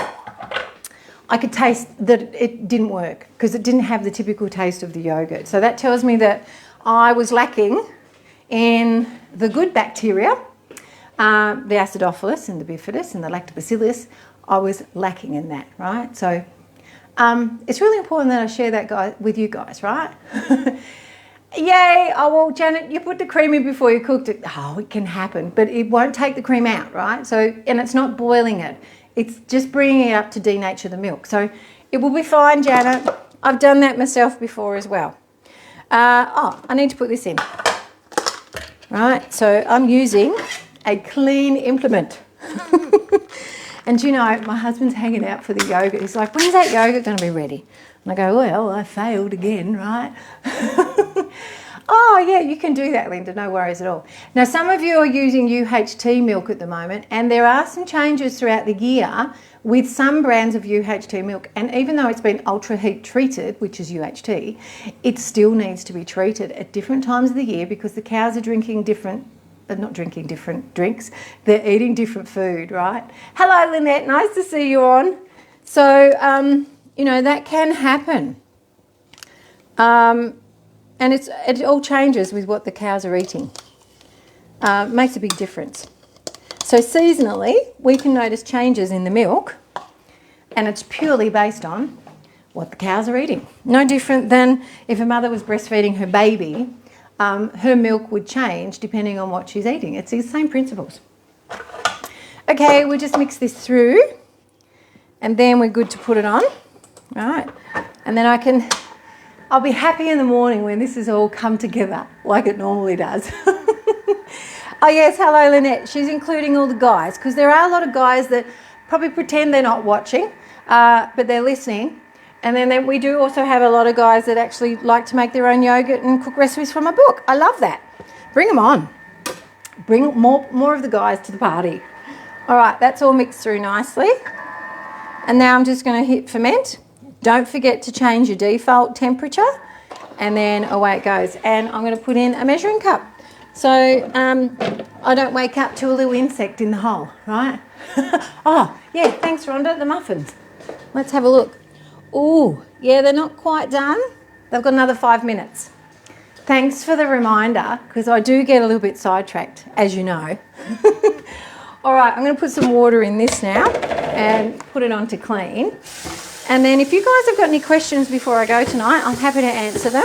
I could taste that it didn't work because it didn't have the typical taste of the yogurt. So that tells me that I was lacking in the good bacteria, the acidophilus and the bifidus and the lactobacillus. I was lacking in that, right? So it's really important that I share that with you guys, right? Yay! Oh, well, Janet, you put the cream in before you cooked it. Oh, it can happen, but it won't take the cream out, right? So, and it's not boiling it. It's just bringing it up to denature the milk. So it will be fine, Janet. I've done that myself before as well. I need to put this in. Right, so I'm using a clean implement. And you know, my husband's hanging out for the yogurt. He's like, when's that yogurt going to be ready? And I go, well, I failed again, right? Oh, yeah, you can do that, Linda. No worries at all. Now, some of you are using UHT milk at the moment, and there are some changes throughout the year with some brands of UHT milk. And even though it's been ultra heat treated, which is UHT, it still needs to be treated at different times of the year because the cows are drinking different, not drinking different drinks, they're eating different food, right? Hello, Lynette. Nice to see you on. So, you know, that can happen. And it all changes with what the cows are eating. Makes a big difference. So seasonally, we can notice changes in the milk, and it's purely based on what the cows are eating. No different than if a mother was breastfeeding her baby, her milk would change depending on what she's eating. It's the same principles. Okay, we'll just mix this through, and then we're good to put it on. All right, and then I'll be happy in the morning when this has all come together like it normally does. Oh yes, hello Lynette. She's including all the guys because there are a lot of guys that probably pretend they're not watching, but they're listening. And then we do also have a lot of guys that actually like to make their own yogurt and cook recipes from a book. I love that. Bring them on. Bring more of the guys to the party. All right, that's all mixed through nicely. And now I'm just going to hit ferment. Don't forget to change your default temperature, and then away it goes. And I'm going to put in a measuring cup. So I don't wake up to a little insect in the hole, right? Oh, yeah, thanks, Rhonda, the muffins. Let's have a look. Oh, yeah, they're not quite done. They've got another 5 minutes. Thanks for the reminder, because I do get a little bit sidetracked, as you know. All right, I'm going to put some water in this now and put it on to clean. And then if you guys have got any questions before I go tonight, I'm happy to answer them.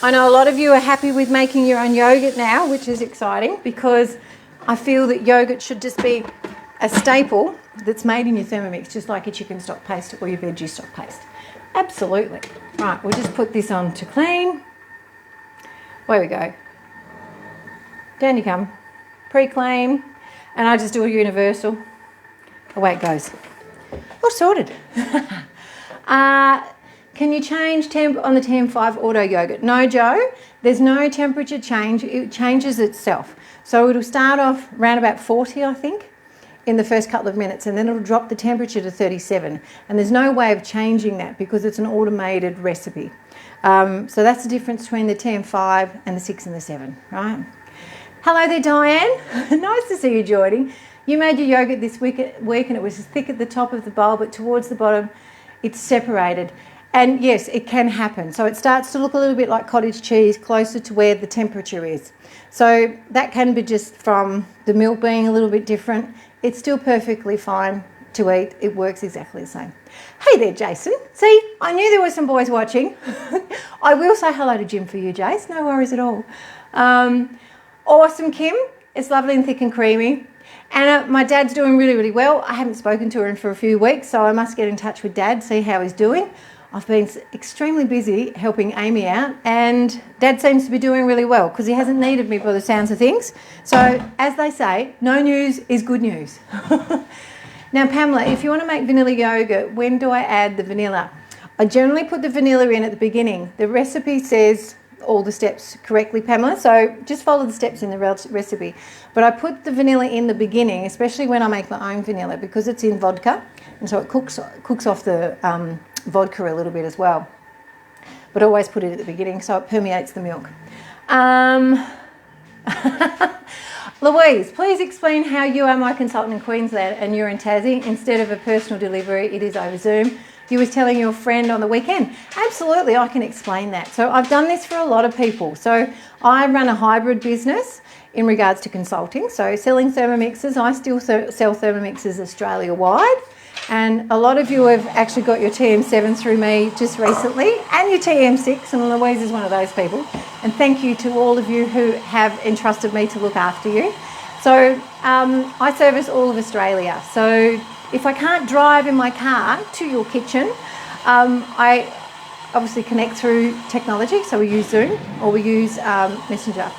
I know a lot of you are happy with making your own yogurt now, which is exciting, because I feel that yogurt should just be a staple that's made in your Thermomix, just like your chicken stock paste or your veggie stock paste. Absolutely. Right, we'll just put this on to clean. There we go. Down you come. Pre-clean. And I just do a universal. Away it goes. All sorted. Can you change temp on the TM5 auto yogurt? No, Joe. There's no temperature change. It changes itself. So it'll start off around about 40, I think, in the first couple of minutes, and then it'll drop the temperature to 37. And there's no way of changing that because it's an automated recipe. So that's the difference between the TM5 and the 6 and the 7, right? Hello there, Diane. Nice to see you joining. You made your yogurt this week and it was thick at the top of the bowl, but towards the bottom it's separated. And yes, it can happen. So it starts to look a little bit like cottage cheese, closer to where the temperature is. So that can be just from the milk being a little bit different. It's still perfectly fine to eat. It works exactly the same. Hey there, Jason. See, I knew there were some boys watching. I will say hello to Jim for you, Jace. No worries at all. Awesome, Kim. It's lovely and thick and creamy. Anna, my dad's doing really, really well. I haven't spoken to him for a few weeks, so I must get in touch with Dad, see how he's doing. I've been extremely busy helping Amy out, and Dad seems to be doing really well because he hasn't needed me by the sounds of things. So, as they say, no news is good news. Now, Pamela, if you want to make vanilla yogurt, when do I add the vanilla? I generally put the vanilla in at the beginning. The recipe says all the steps correctly, Pamela, so just follow the steps in the recipe. But I put the vanilla in the beginning, especially when I make my own vanilla, because it's in vodka, and so it cooks off the vodka a little bit as well. But I always put it at the beginning so it permeates the milk. Louise, please explain how you are my consultant in Queensland and you're in Tassie. Instead of a personal delivery, it is over Zoom. You was telling your friend on the weekend. Absolutely, I can explain that. So I've done this for a lot of people. So I run a hybrid business in regards to consulting. So selling Thermomixes, I still sell Thermomixes Australia-wide. And a lot of you have actually got your TM7 through me just recently, and your TM6, and Louise is one of those people. And thank you to all of you who have entrusted me to look after you. So I service all of Australia. So if I can't drive in my car to your kitchen, I obviously connect through technology. So we use Zoom or we use Messenger.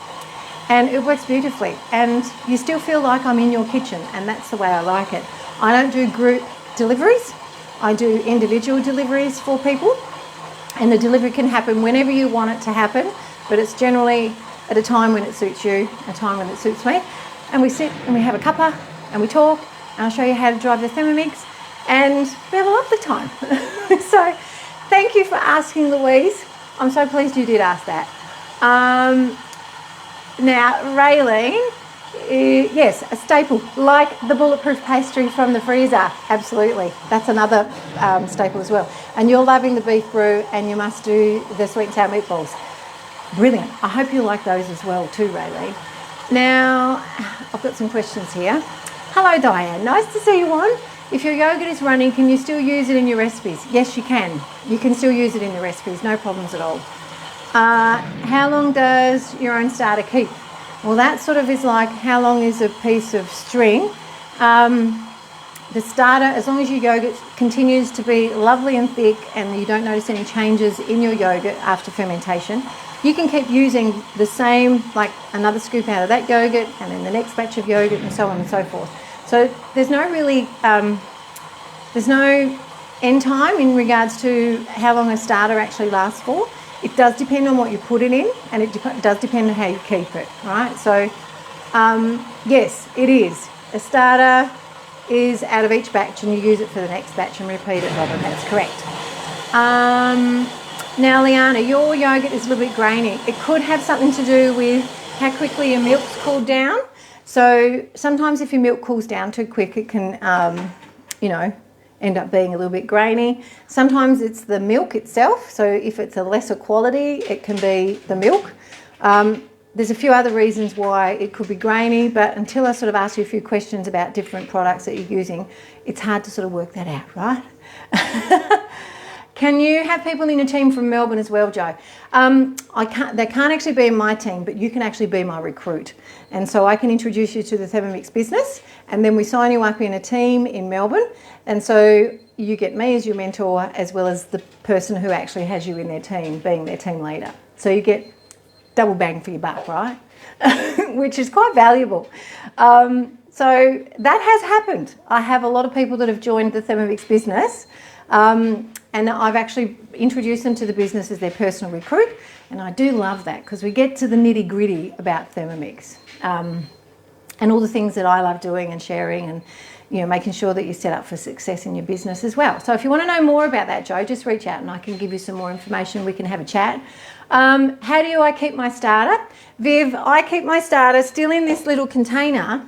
And it works beautifully. And you still feel like I'm in your kitchen, and that's the way I like it. I don't do group deliveries. I do individual deliveries for people, and the delivery can happen whenever you want it to happen, but it's generally at a time when it suits you, a time when it suits me. And we sit and we have a cuppa and we talk, and I'll show you how to drive the Thermomix, and we have a lovely time. So thank you for asking, Louise. I'm so pleased you did ask that. Now, Raylene, yes, a staple, like the bulletproof pastry from the freezer. Absolutely. That's another staple as well. And you're loving the beef brew, and you must do the sweet and sour meatballs. Brilliant. I hope you like those as well too, Raylene. Now, I've got some questions here. Hello, Diane. Nice to see you on. If your yogurt is running, can you still use it in your recipes? Yes, you can. You can still use it in the recipes, no problems at all. How long does your own starter keep? Well, that sort of is like how long is a piece of string. The starter, as long as your yogurt continues to be lovely and thick and you don't notice any changes in your yogurt after fermentation, you can keep using the same, like another scoop out of that yogurt and then the next batch of yogurt and so on and so forth. So there's no really, there's no end time in regards to how long a starter actually lasts for. It does depend on what you put it in, and it does depend on how you keep it, right? So, yes, it is. A starter is out of each batch, and you use it for the next batch and repeat it, Robin. That's correct. Now, Liana, your yogurt is a little bit grainy. It could have something to do with how quickly your milk's cooled down. So sometimes if your milk cools down too quick, it can, end up being a little bit grainy. Sometimes it's the milk itself. So if it's a lesser quality, it can be the milk. There's a few other reasons why it could be grainy, but until I sort of ask you a few questions about different products that you're using, it's hard to sort of work that out, right? Can you have people in your team from Melbourne as well, Joe? They can't actually be in my team, but you can actually be my recruit. And so I can introduce you to the Thermomix business, and then we sign you up in a team in Melbourne. And so you get me as your mentor, as well as the person who actually has you in their team, being their team leader. So you get double bang for your buck, right? Which is quite valuable. So that has happened. I have a lot of people that have joined the Thermomix business, and I've actually introduced them to the business as their personal recruit, and I do love that because we get to the nitty gritty about Thermomix and all the things that I love doing and sharing, and making sure that you're set up for success in your business as well. So if you want to know more about that, Joe, just reach out and I can give you some more information. We can have a chat. How do I keep my starter? Viv, I keep my starter still in this little container,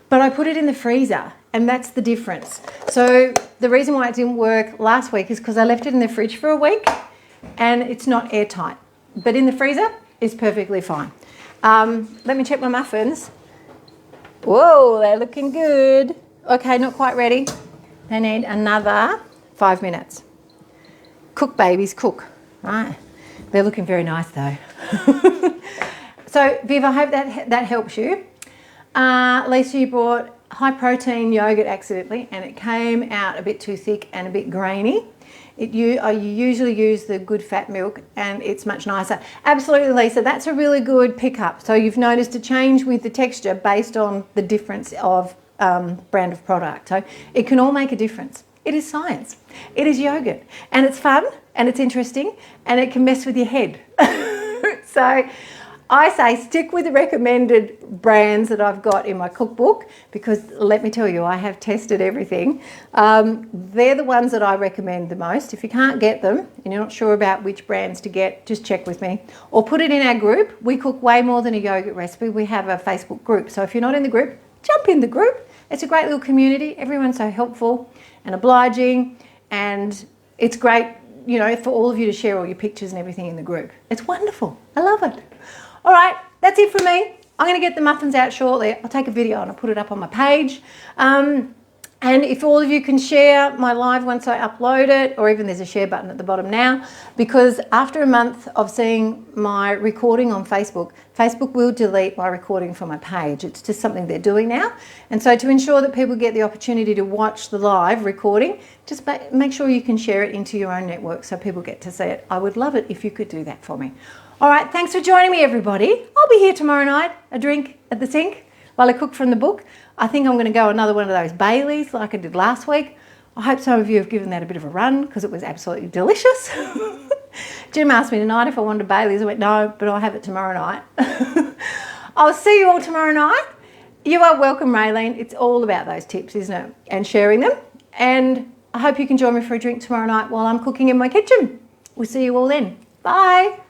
but I put it in the freezer, and that's the difference. So the reason why it didn't work last week is because I left it in the fridge for a week and it's not airtight, but in the freezer is perfectly fine. Let me check my muffins. Whoa, they're looking good. Okay, not quite ready. They need another 5 minutes. Cook, babies, cook. Right. They're looking very nice though. So Viv, I hope that helps you. Lisa, you bought high protein yogurt accidentally and it came out a bit too thick and a bit grainy. You usually use the good fat milk and it's much nicer. Absolutely, Lisa, that's a really good pickup. So you've noticed a change with the texture based on the difference of brand of product. So it can all make a difference. It is science. It is yogurt and it's fun and it's interesting and it can mess with your head. So I say stick with the recommended brands that I've got in my cookbook because let me tell you, I have tested everything. They're the ones that I recommend the most. If you can't get them and you're not sure about which brands to get, just check with me or put it in our group. We cook way more than a yogurt recipe. We have a Facebook group. So if you're not in the group, jump in the group. It's a great little community. Everyone's so helpful and obliging, and it's great, for all of you to share all your pictures and everything in the group. It's wonderful. I love it. All right, that's it for me. I'm going to get the muffins out shortly. I'll take a video and I'll put it up on my page. And if all of you can share my live once I upload it, or even there's a share button at the bottom now, because after a month of seeing my recording on Facebook, Facebook will delete my recording from my page. It's just something they're doing now. And so to ensure that people get the opportunity to watch the live recording, just make sure you can share it into your own network so people get to see it. I would love it if you could do that for me. All right, thanks for joining me, everybody. I'll be here tomorrow night, a drink at the sink while I cook from the book. I think I'm going to go another one of those Baileys like I did last week. I hope some of you have given that a bit of a run because it was absolutely delicious. Jim asked me tonight if I wanted a Baileys. I went, no, but I'll have it tomorrow night. I'll see you all tomorrow night. You are welcome, Raylene. It's all about those tips, isn't it? And sharing them. And I hope you can join me for a drink tomorrow night while I'm cooking in my kitchen. We'll see you all then. Bye.